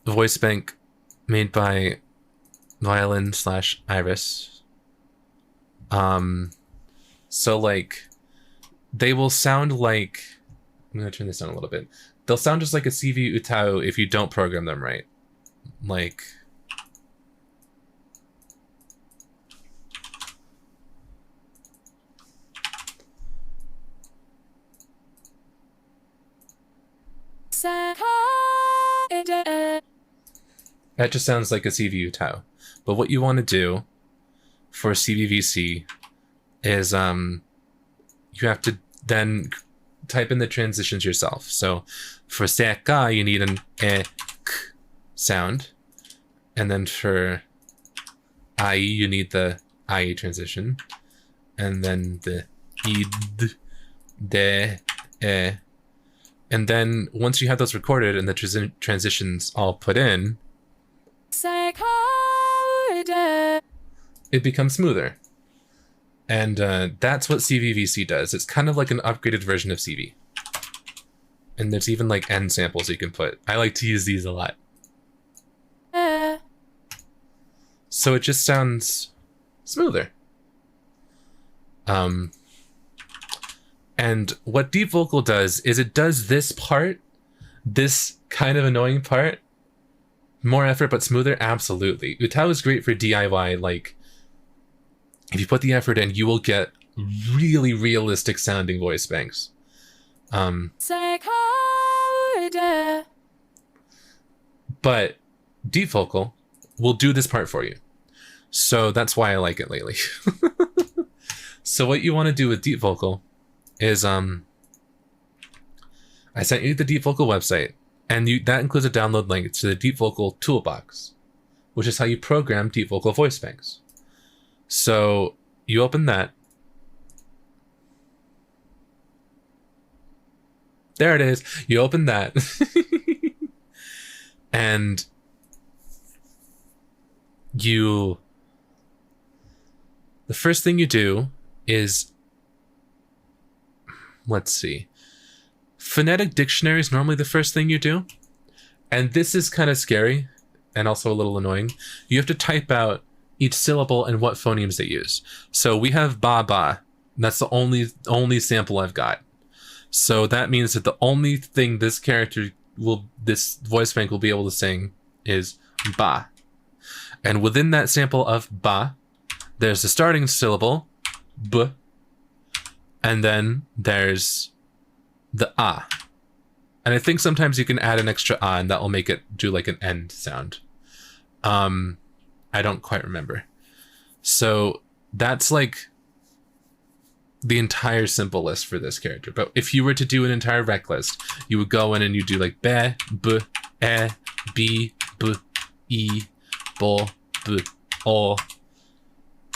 A: voice bank made by Violin/Iris. So like, they will sound like, I'm gonna turn this down a little bit. They'll sound just like a CV UTAU if you don't program them right. Like... That just sounds like a CV UTAU. But what you want to do for CVVC is you have to then type in the transitions yourself. So for seka, you need an e k sound, and then for ai, you need the ai transition, and then the id, de, e, and then once you have those recorded and the transitions all put in, it becomes smoother. And that's what CVVC does. It's kind of like an upgraded version of CV. And there's even like end samples you can put. I like to use these a lot. So it just sounds smoother. And what DeepVocal does is it does this part, this kind of annoying part, more effort but smoother. Absolutely. UTAU is great for DIY. Like, if you put the effort in, you will get really realistic sounding voice banks. But DeepVocal will do this part for you. So that's why I like it lately. So what you want to do with DeepVocal is I sent you the DeepVocal website, and that includes a download link to the DeepVocal toolbox, which is how you program DeepVocal voice banks. So you open that. There it is. You open that. And the first thing you do is, let's see. Phonetic dictionary is normally the first thing you do. And this is kind of scary and also a little annoying. You have to type out each syllable and what phonemes they use. So we have ba ba. That's the only sample I've got. So that means that the only thing this voice bank will be able to sing is ba. And within that sample of ba, there's the starting syllable, b, and then there's the ah. And I think sometimes you can add an extra ah, and that will make it do like an end sound. I don't quite remember. So that's like the entire simple list for this character. But if you were to do an entire rec list, you would go in and you do like be, b, e, b, e, bo, b, o.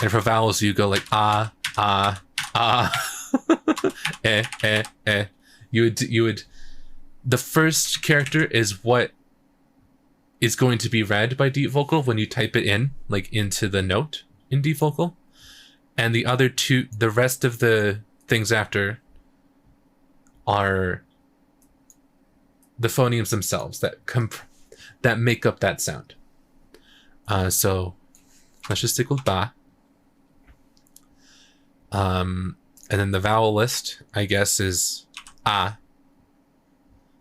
A: And for vowels, you go like ah, e, e. You would. The first character is what is going to be read by DeepVocal when you type it in, like into the note in DeepVocal. And the other two, the rest of the things after are the phonemes themselves that make up that sound. So let's just stick with ba. And then the vowel list, I guess, is ah.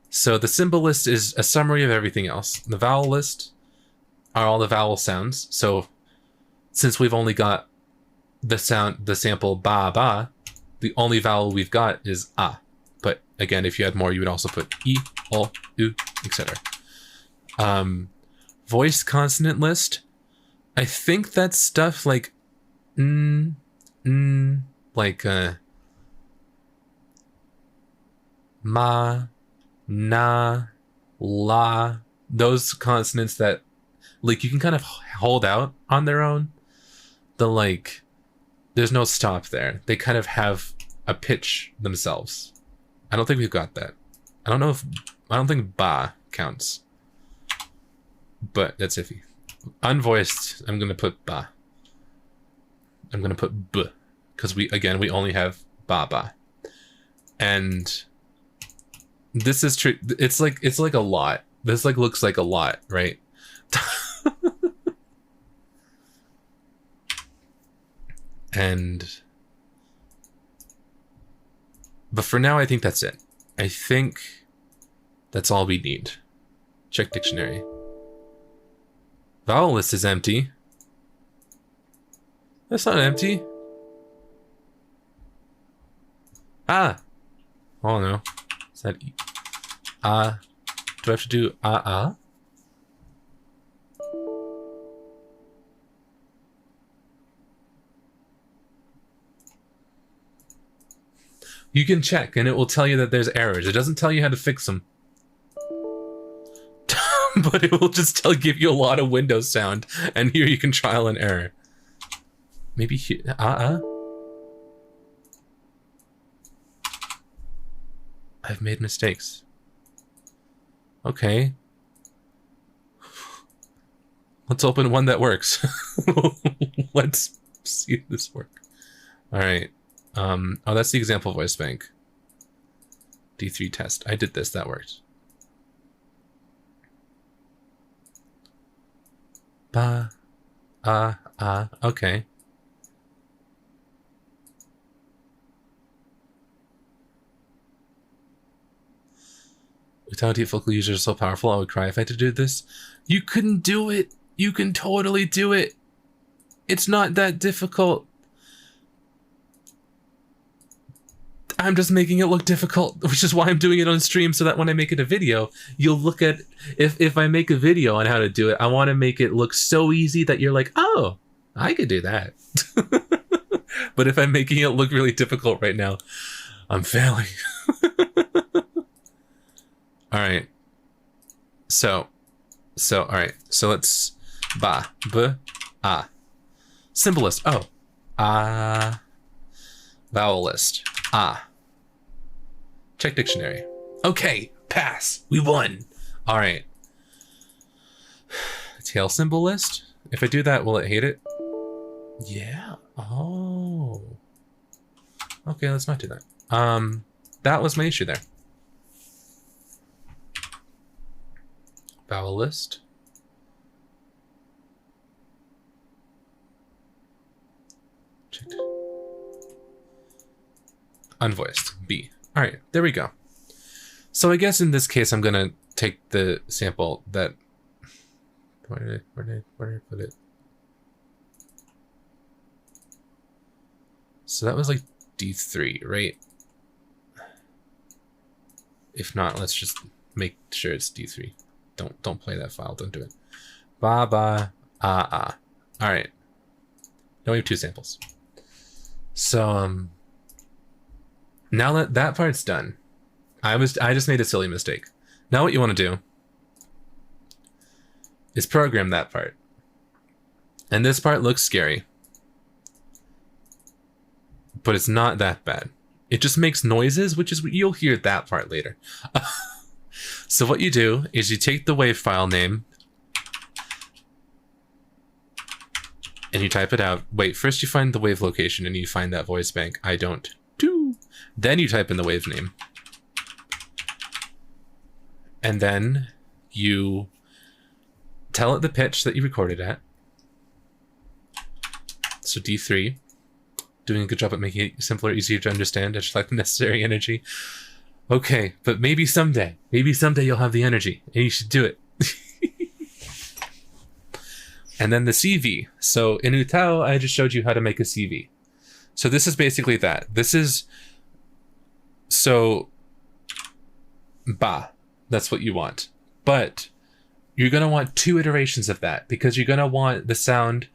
A: So the symbol list is a summary of everything else. The vowel list are all the vowel sounds. So since we've only got the sample ba ba, the only vowel we've got is ah. But again, if you had more, you would also put e, o, u, etc. Voice consonant list. I think that's stuff like like ma, na, la, those consonants that like you can kind of hold out on their own. There's no stop there. They kind of have a pitch themselves. I don't think we've got that. I don't think ba counts. But that's iffy. Unvoiced, I'm gonna put ba. I'm gonna put b. Because we only have ba ba. And this is true. It's like a lot. This like looks like a lot, right? But for now, I think that's it. I think that's all we need. Check dictionary. Vowel list is empty. That's not empty. Ah! Oh no. Is that E? Do I have to do ah? You can check and it will tell you that there's errors. It doesn't tell you how to fix them. But it will just give you a lot of Windows sound, and here you can trial and error. Maybe here, I've made mistakes. Okay. Let's open one that works. Let's See this work. All right. Oh, that's the example voice bank. D3 test. I did this. That worked. Ba. Okay. UTAU DeepVocal users are so powerful, I would cry if I had to do this. You couldn't do it. You can totally do it. It's not that difficult. I'm just making it look difficult, which is why I'm doing it on stream, so that when I make it a video, you'll look at, if I make a video on how to do it, I want to make it look so easy that you're like, oh, I could do that. But if I'm making it look really difficult right now, I'm failing. All right. So, all right. So let's ba, b, ah. Symbol list. Oh. Ah. Vowel list. Ah. Check dictionary. Okay. Pass. We won. All right. Tail symbol list. If I do that, will it hate it? Yeah. Oh. Okay, let's not do that. That was my issue there. Vowel list. Checked. Unvoiced. B. All right, there we go. So I guess in this case, I'm gonna take the sample that. Where did I put it? So that was like D3, right? If not, let's just make sure it's D3. Don't play that file. Don't do it. Ba ba ah. All right. Now we have 2 samples. So now that that part's done, I just made a silly mistake. Now what you want to do is program that part. And this part looks scary, but it's not that bad. It just makes noises, which is, you'll hear that part later. So what you do is you take the wave file name and you type it out. Wait, first you find the wave location and you find that voice bank. I don't do. Then you type in the wave name. And then you tell it the pitch that you recorded at. So D3. Doing a good job at making it simpler, easier to understand. I just like the necessary energy. Okay, but maybe someday you'll have the energy and you should do it. And then the CV. So in UTAU, I just showed you how to make a CV. So this is basically that. This is, so, ba, that's what you want. But you're going to want 2 iterations of that, because you're going to want the sound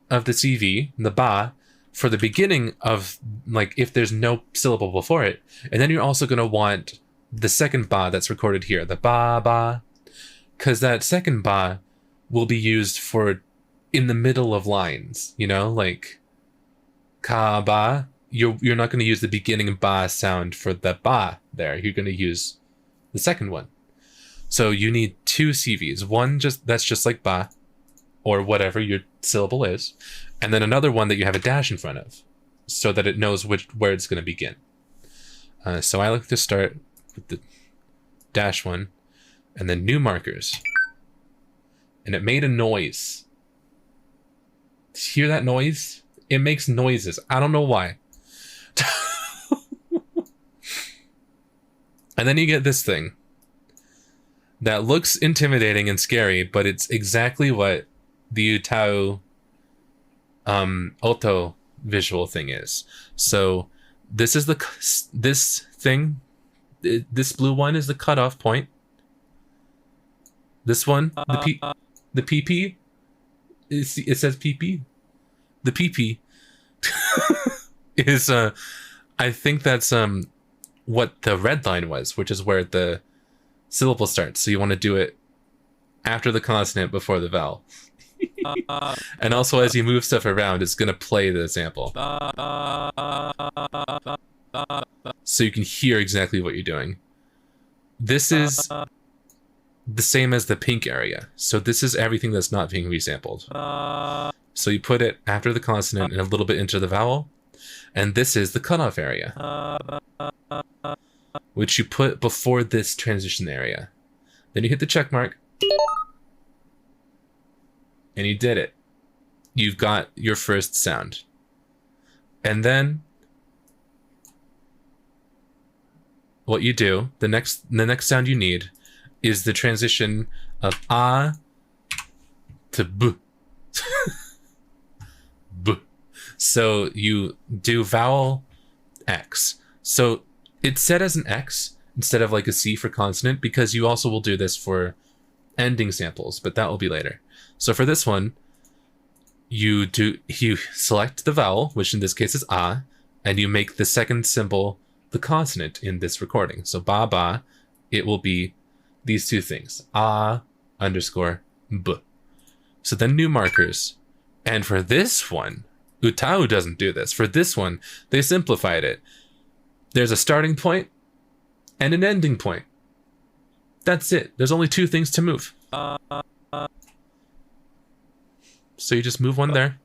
A: of the CV, the ba, for the beginning of, like, if there's no syllable before it. And then you're also going to want the second ba that's recorded here, the ba ba, because that second ba will be used for in the middle of lines, you know, like ka ba. You're not going to use the beginning ba sound for the ba there. You're going to use the second one. So you need 2 CVs. One that's just like ba, or whatever your syllable is, and then another one that you have a dash in front of, so that it knows where it's going to begin. So I like to start with the dash one, and then new markers. And it made a noise. Hear that noise? It makes noises. I don't know why. And then you get this thing that looks intimidating and scary, but it's exactly what the UTAU auto visual thing is. So this is this thing. This blue one is the cutoff point. This one, the PP, it says PP. The PP is I think that's what the red line was, which is where the syllable starts. So you want to do it after the consonant, before the vowel. And also, as you move stuff around, it's going to play the sample. So you can hear exactly what you're doing. This is the same as the pink area. So this is everything that's not being resampled. So you put it after the consonant and a little bit into the vowel. And this is the cutoff area, which you put before this transition area. Then you hit the check mark. And you did it. You've got your first sound. And then what you do, the next sound you need is the transition of ah to b. B. So you do vowel X. So it's set as an X instead of like a C for consonant, because you also will do this for ending samples, but that will be later. So for this one, you select the vowel, which in this case is ah, and you make the second symbol the consonant in this recording. So ba ba, it will be these two things, ah underscore b. So then new markers. And for this one, UTAU doesn't do this. For this one, they simplified it. There's a starting point and an ending point. That's it. There's only two things to move. So you just move one there.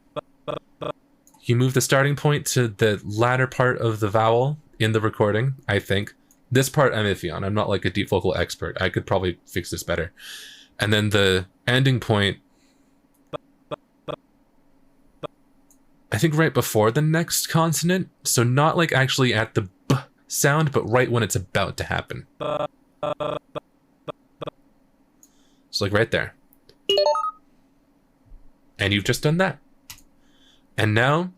A: You move the starting point to the latter part of the vowel in the recording, I think. This part I'm iffy on. I'm not like a DeepVocal expert. I could probably fix this better. And then the ending point, I think right before the next consonant. So not like actually at the b sound, but right when it's about to happen. So like right there. And you've just done that. And now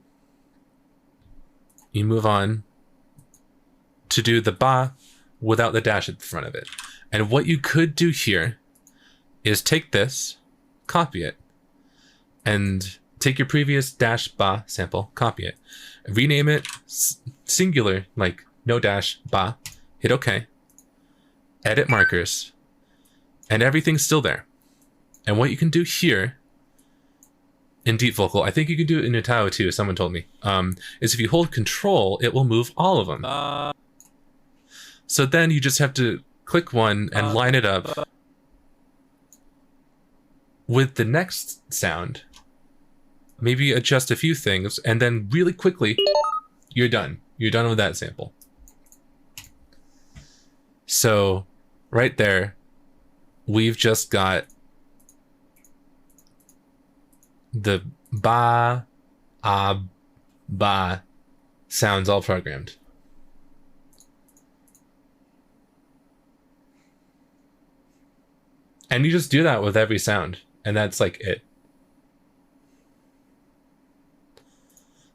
A: you move on to do the ba without the dash at the front of it. And what you could do here is take this, copy it, and take your previous dash ba sample, copy it, rename it singular, like no dash ba, hit OK, edit markers, and everything's still there. And what you can do here in DeepVocal, I think you can do it in UTAU too, someone told me, is if you hold Control, it will move all of them. So then you just have to click one and line it up with the next sound, maybe adjust a few things, and then really quickly, you're done. You're done with that sample. So right there, we've just got the ba, ah, ba sounds all programmed. And you just do that with every sound, and that's like it.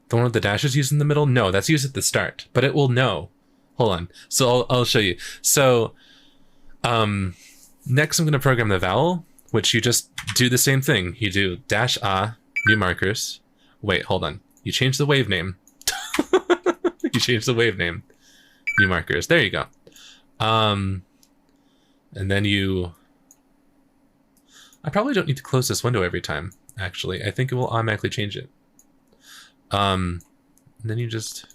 A: The one with the dashes used in the middle? No, that's used at the start, but it will know. Hold on. So I'll show you. So next I'm going to program the vowel, which you just do the same thing. You do dash ah, new markers. Wait, hold on. You change the wave name. You change the wave name. New markers. There you go. And then you... I probably don't need to close this window every time, actually. I think it will automatically change it. And then you just...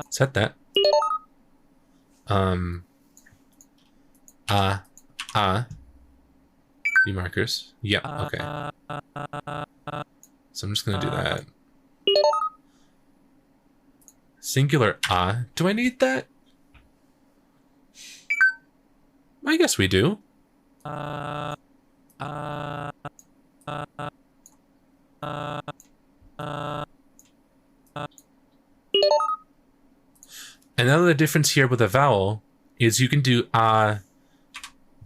A: set that. New markers. Yeah, okay. So I'm just gonna do that. Singular ah. Do I need that? I guess we do. Another difference here with a vowel is you can do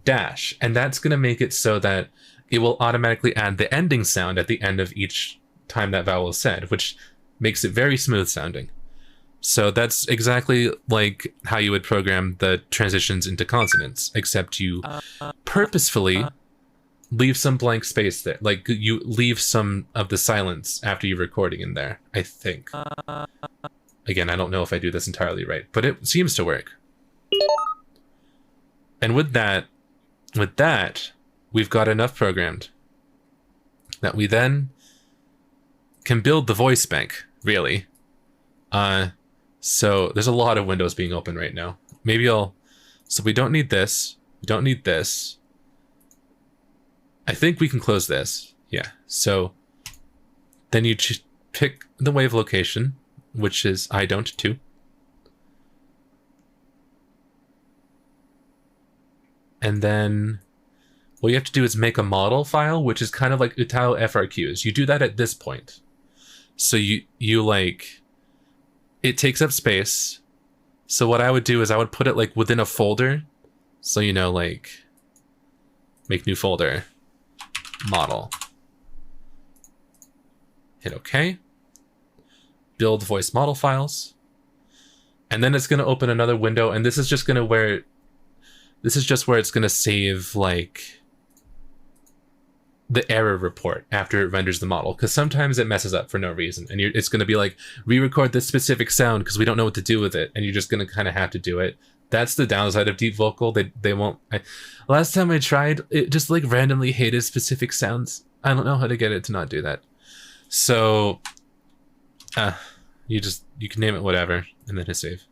A: dash, and that's going to make it so that it will automatically add the ending sound at the end of each time that vowel is said, which makes it very smooth sounding. So that's exactly like how you would program the transitions into consonants, except you purposefully leave some blank space there. Like you leave some of the silence after you're recording in there, I think. Again, I don't know if I do this entirely right, but it seems to work. And with that, we've got enough programmed that we then can build the voice bank, really. So there's a lot of windows being open right now. Maybe so we don't need this. We don't need this. I think we can close this. Yeah. So then you pick the wave location, which is I don't 2. And then what you have to do is make a model file, which is kind of like UTAU FRQs. You do that at this point. So you like, it takes up space. So what I would do is I would put it like within a folder. So, you know, like make new folder, model. Hit OK. Build voice model files. And then it's going to open another window. And this is just going to where, this is just where it's going to save like the error report after it renders the model, because sometimes it messes up for no reason, and it's going to be like, re-record this specific sound because we don't know what to do with it, and you're just going to kind of have to do it. That's the downside of DeepVocal. They won't. Last time I tried, it just like randomly hated specific sounds. I don't know how to get it to not do that. So you can name it whatever and then hit save,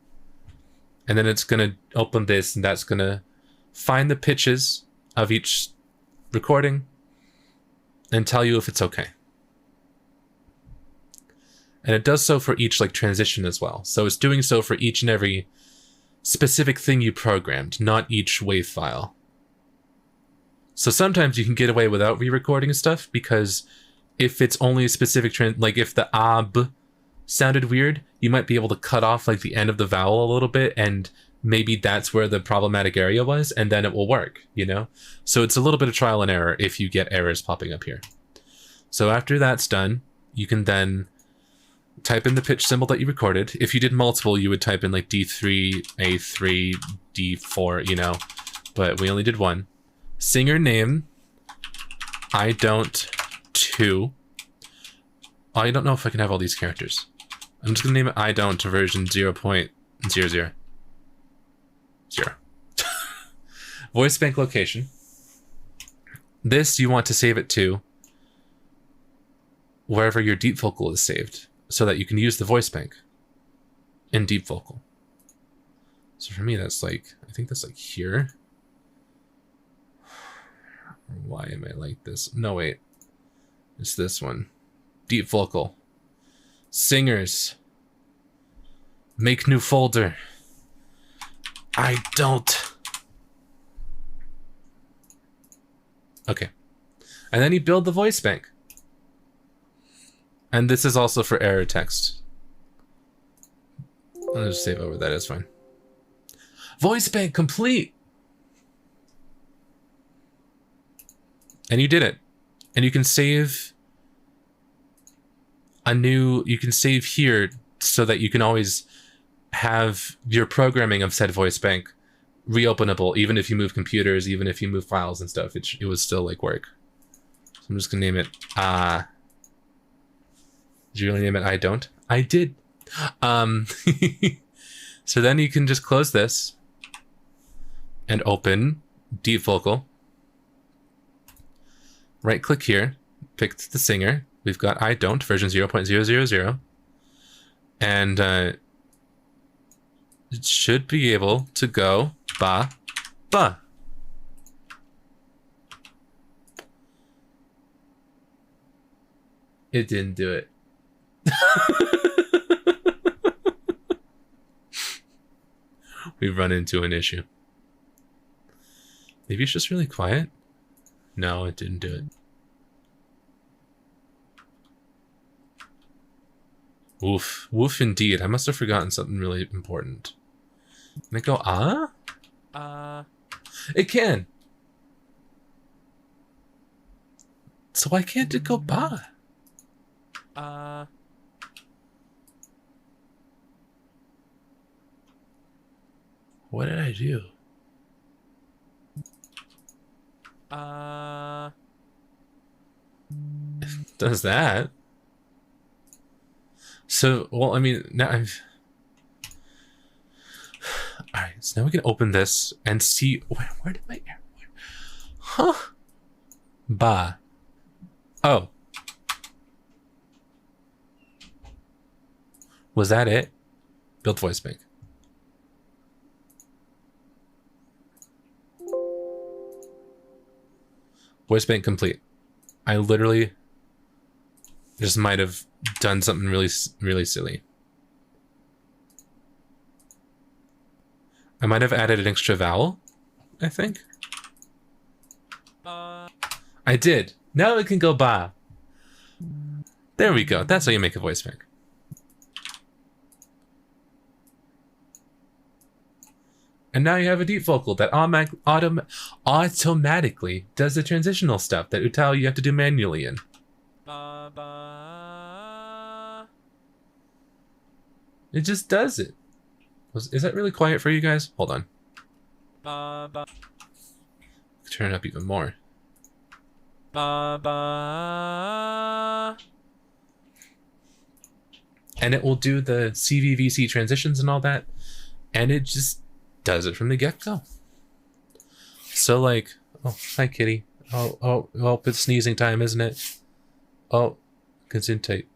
A: and then it's going to open this, and that's going to find the pitches of each recording and tell you if it's okay. And it does so for each like transition as well. So it's doing so for each and every specific thing you programmed, not each wave file. So sometimes you can get away without re-recording stuff, because if it's only a specific like if the ab sounded weird, you might be able to cut off like the end of the vowel a little bit, and maybe that's where the problematic area was, and then it will work, you know? So it's a little bit of trial and error if you get errors popping up here. So after that's done, you can then type in the pitch symbol that you recorded. If you did multiple, you would type in like D3, A3, D4, you know, but we only did one. Singer name, I don't 2. I don't know if I can have all these characters. I'm just gonna name it I don't version 0.00. 0. Voice bank location. This you want to save it to wherever your DeepVocal is saved, so that you can use the voice bank in DeepVocal. So for me, that's like, I think that's like here. Why am I like this? No, wait. It's this one. DeepVocal. Singers. Make new folder. I don't. Okay. And then you build the voice bank. And this is also for error text. I'll just save over that, it's fine. Voice bank complete! And you did it. And you can save a new, you can save here so that you can always have your programming of said voice bank reopenable, even if you move computers, even if you move files and stuff, it would still like work. So I'm just gonna name it, did you really name it I don't? I did. So then you can just close this and open DeepVocal. Right click here, pick the singer. We've got I don't version 0.000. And it should be able to go ba ba. It didn't do it. We've run into an issue. Maybe it's just really quiet. No, it didn't do it. Woof. Woof indeed. I must have forgotten something really important. Can it go ah? It can. So why can't it go ba? What did I do? It does that. So, well, I mean, now I've... Alright, so now we can open this and see... Where did my air... Huh? Ba. Oh. Was that it? Build voice bank. Voice bank complete. I literally just might have done something really silly. I might have added an extra vowel, I think. I did. Now it can go ba. There we go. That's how you make a voice bank. And now you have a deep vocal that automatically does the transitional stuff that UTAU you have to do manually in. It just does it. Is that really quiet for you guys? Hold on. Turn it up even more. And it will do the CVVC transitions and all that. And it just does it from the get-go. So like, oh, hi kitty. Oh, it's sneezing time, isn't it? Oh, gesundheit.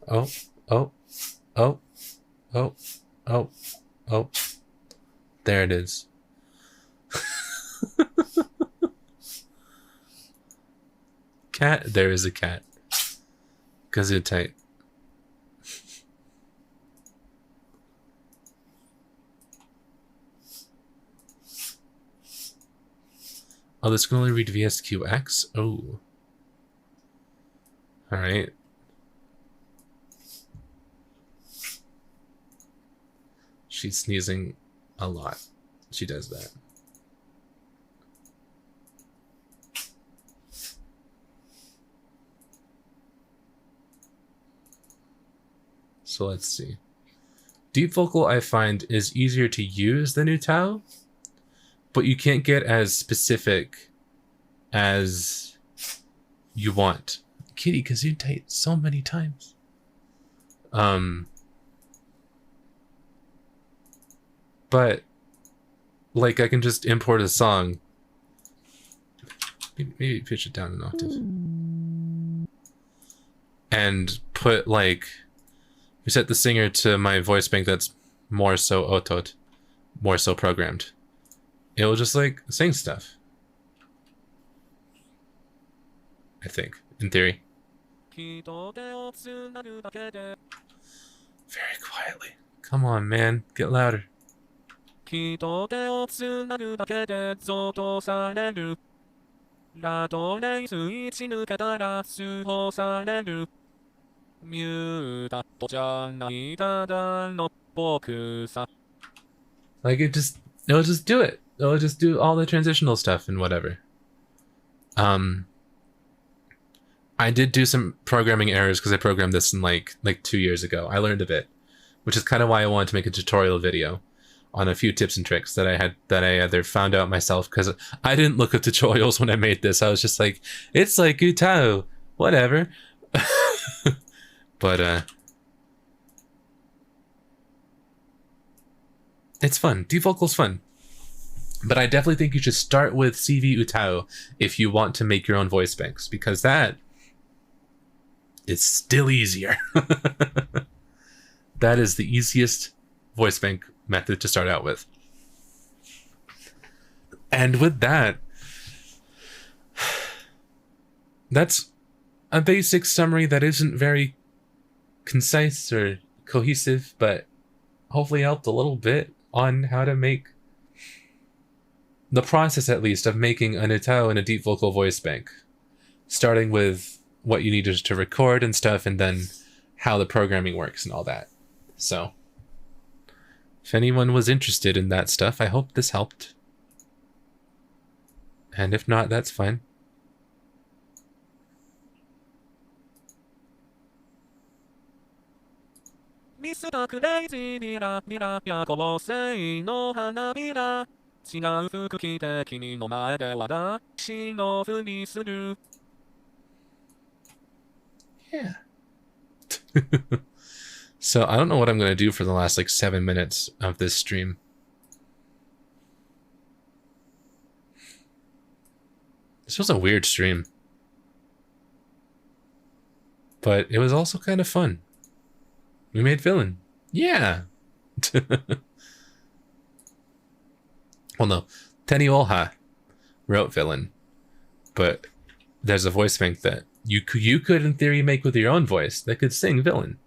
A: Oh. There it is. Cat, there is a cat. Gesundheit. Oh, this can only read VSQX? Oh. Alright. She's sneezing a lot. She does that. So let's see. Deep vocal, I find, is easier to use than UTAU, but you can't get as specific as you want. Kitty, because you type so many times. But like I can just import a song. Maybe pitch it down an octave. And put like set the singer to my voice bank that's more so otot, more so programmed. It will just like sing stuff. I think, in theory. Very quietly. Come on, man. Get louder. Like it'll just do it. It'll just do all the transitional stuff and whatever. I did do some programming errors because I programmed this in like 2 years ago. I learned a bit, which is kind of why I wanted to make a tutorial video on a few tips and tricks that I either found out myself, because I didn't look at tutorials when I made this. I was just like, it's like UTAU, whatever. But it's fun. Deep vocal's fun. But I definitely think you should start with CV UTAU if you want to make your own voice banks, because that is still easier. That is the easiest voice bank method to start out with. And with that, that's a basic summary that isn't very concise or cohesive, but hopefully helped a little bit on how to make the process, at least, of making an UTAU and a deep vocal voice bank, starting with what you needed to record and stuff, and then how the programming works and all that. So if anyone was interested in that stuff, I hope this helped. And if not, that's fine. Yeah. So I don't know what I'm going to do for the last like 7 minutes of this stream. This was a weird stream, but it was also kind of fun. We made villain. Yeah. Well, no. Teni Olha. wrote villain, but there's a voice bank that you could in theory make with your own voice that could sing villain.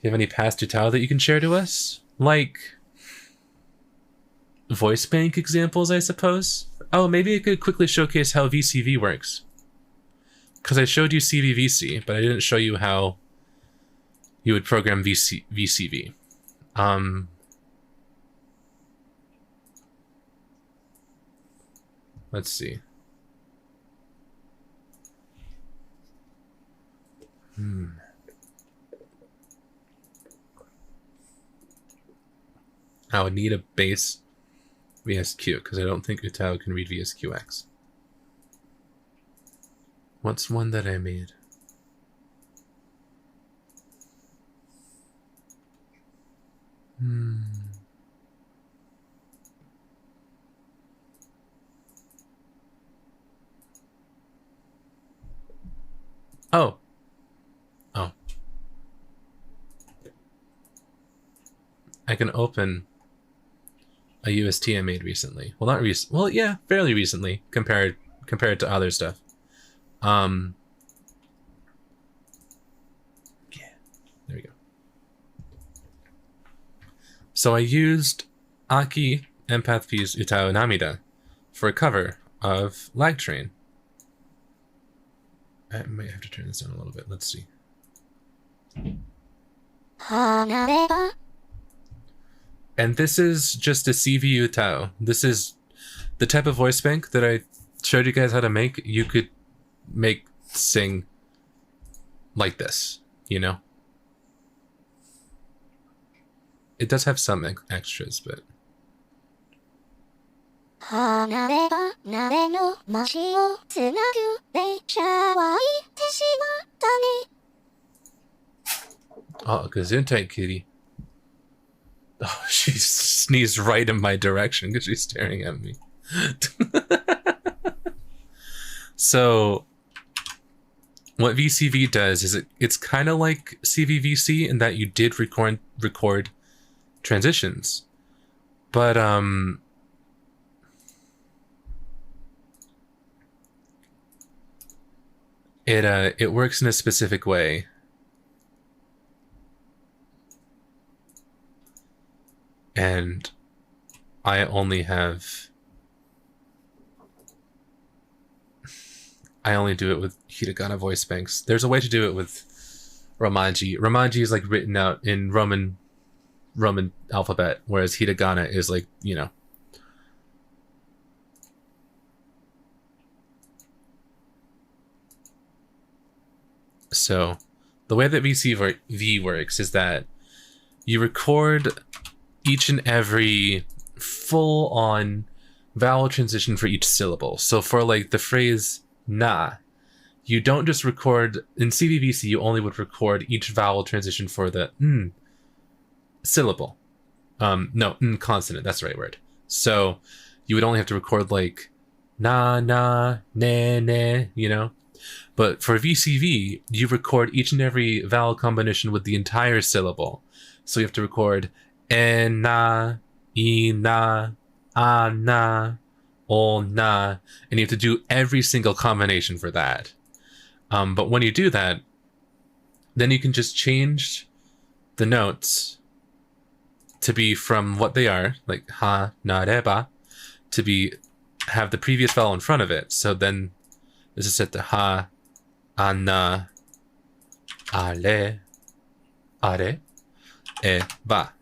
A: Do you have any past UTAU that you can share to us? Like voice bank examples, I suppose? Oh, maybe I could quickly showcase how VCV works. Because I showed you CVVC, but I didn't show you how you would program VCV. Let's see. I would need a base VSQ, because I don't think UTAU can read VSQX. What's one that I made? Oh. I can open a UST I made recently. Well, not recent. Well, yeah, fairly recently compared to other stuff. Yeah, there we go. So I used Aki Empath P's UTAU Namida for a cover of Lag Train. I might have to turn this down a little bit. Let's see. And this is just a CV UTAU. This is the type of voice bank that I showed you guys how to make. You could make sing like this, you know? It does have some extras, but... Oh, Gesundheit, kitty. Oh, she sneezed right in my direction because she's staring at me. So, what VCV does is it's kind of like CVVC in that you did record transitions, but it works in a specific way. And I only do it with hiragana voice banks. There's a way to do it with Romanji. Romanji is like written out in Roman alphabet, whereas hiragana is like, you know. So the way that VCV works is that you record each and every full-on vowel transition for each syllable. So for like the phrase na, you don't just record in CVVC. You only would record each vowel transition for the syllable. No, consonant. That's the right word. So you would only have to record like na, ne, you know. But for VCV, you record each and every vowel combination with the entire syllable. So you have to record na, na, na, na, and you have to do every single combination for that. But when you do that, then you can just change the notes to be from what they are, like ha, na, reba, to have the previous vowel in front of it. So then this is set to ha, ana, ale, are, ba.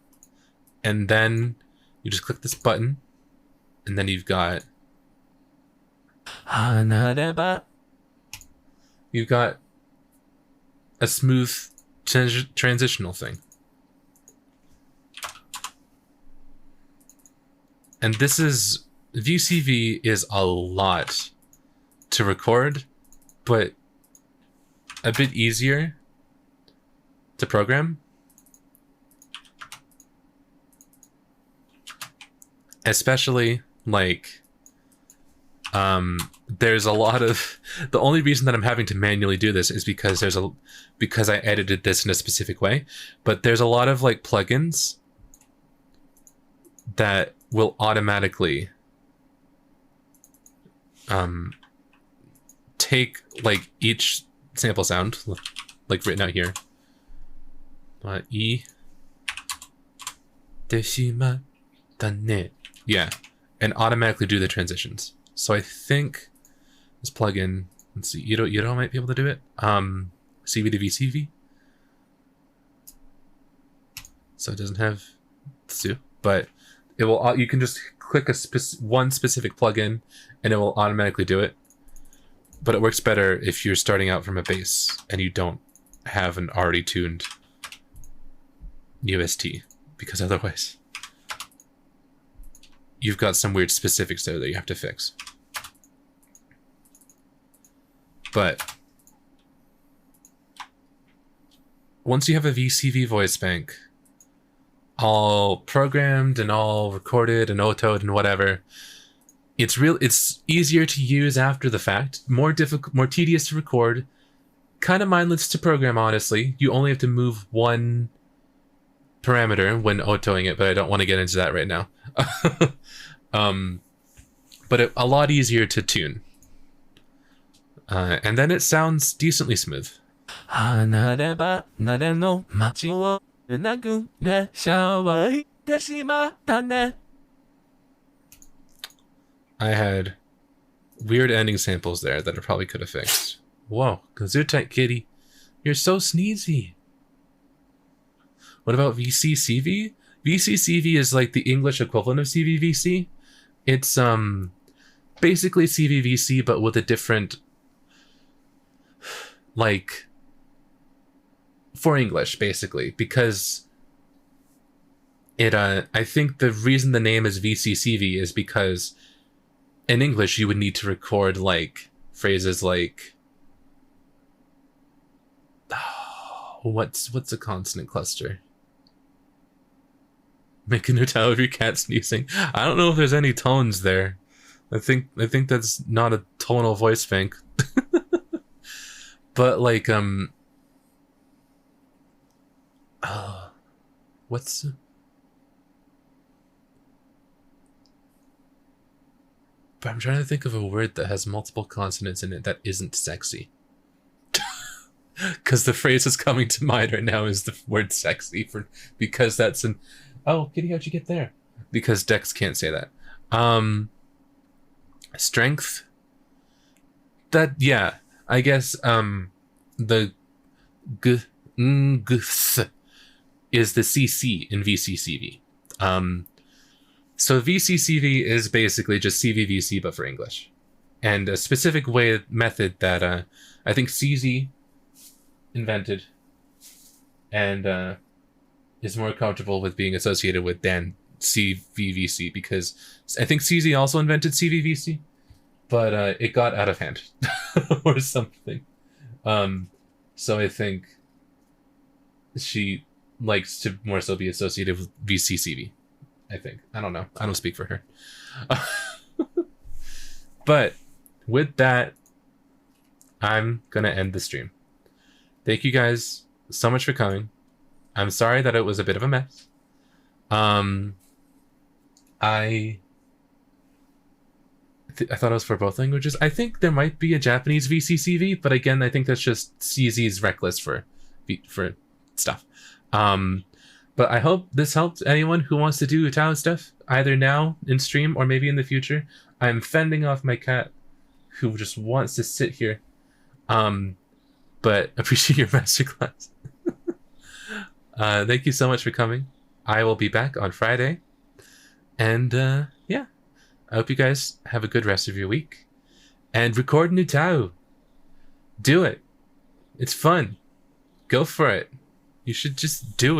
A: And then you just click this button, and then you've got a smooth transitional thing. And this is VCV is a lot to record, but a bit easier to program. Especially like there's a lot of, the only reason that I'm having to manually do this is because because I edited this in a specific way, but there's a lot of like plugins that will automatically take like each sample sound, like written out here. Yeah, and automatically do the transitions. So I think this plugin, let's see, UTAU might be able to do it. CV to VCV. So it doesn't have Stu, but it will. You can just click one specific plugin, and it will automatically do it. But it works better if you're starting out from a bass and you don't have an already tuned UST, because otherwise you've got some weird specifics there that you have to fix. But once you have a VCV voice bank, all programmed and all recorded and autoed and whatever, it's easier to use after the fact, more difficult, more tedious to record, kind of mindless to program, honestly. You only have to move one parameter when autoing it, but I don't want to get into that right now. But a lot easier to tune. And then it sounds decently smooth. I had weird ending samples there that I probably could have fixed. Whoa, Gesundheit, kitty. You're so sneezy. What about VCCV? VCCV is like the English equivalent of CVVC. It's basically CVVC, but with a different, like, for English, basically, because it I think the reason the name is VCCV is because in English you would need to record like phrases like what's a consonant cluster? Make a note of your cat sneezing. I don't know if there's any tones there. I think that's not a tonal voice bank. But like what's but I'm trying to think of a word that has multiple consonants in it that isn't sexy. Because the phrase that's coming to mind right now is the word sexy, because that's an... Oh, Kitty, how'd you get there? Because Dex can't say that. Strength? That, yeah. I guess the g is the CC in VCCV. So VCCV is basically just CVVC, but for English. And a specific method that I think CZ invented and is more comfortable with being associated with than CVVC, because I think CZ also invented CVVC, but it got out of hand or something. So I think she likes to more so be associated with VCCV. I think. I don't know. I don't speak for her. But with that, I'm going to end the stream. Thank you guys so much for coming. I'm sorry that it was a bit of a mess. I thought it was for both languages. I think there might be a Japanese VCCV, but again, I think that's just CZ's reckless for stuff. But I hope this helped anyone who wants to do UTAU stuff, either now in stream or maybe in the future. I'm fending off my cat who just wants to sit here. But appreciate your masterclass. Thank you so much for coming. I will be back on Friday. And yeah, I hope you guys have a good rest of your week. And record UTAU. Do it. It's fun. Go for it. You should just do it.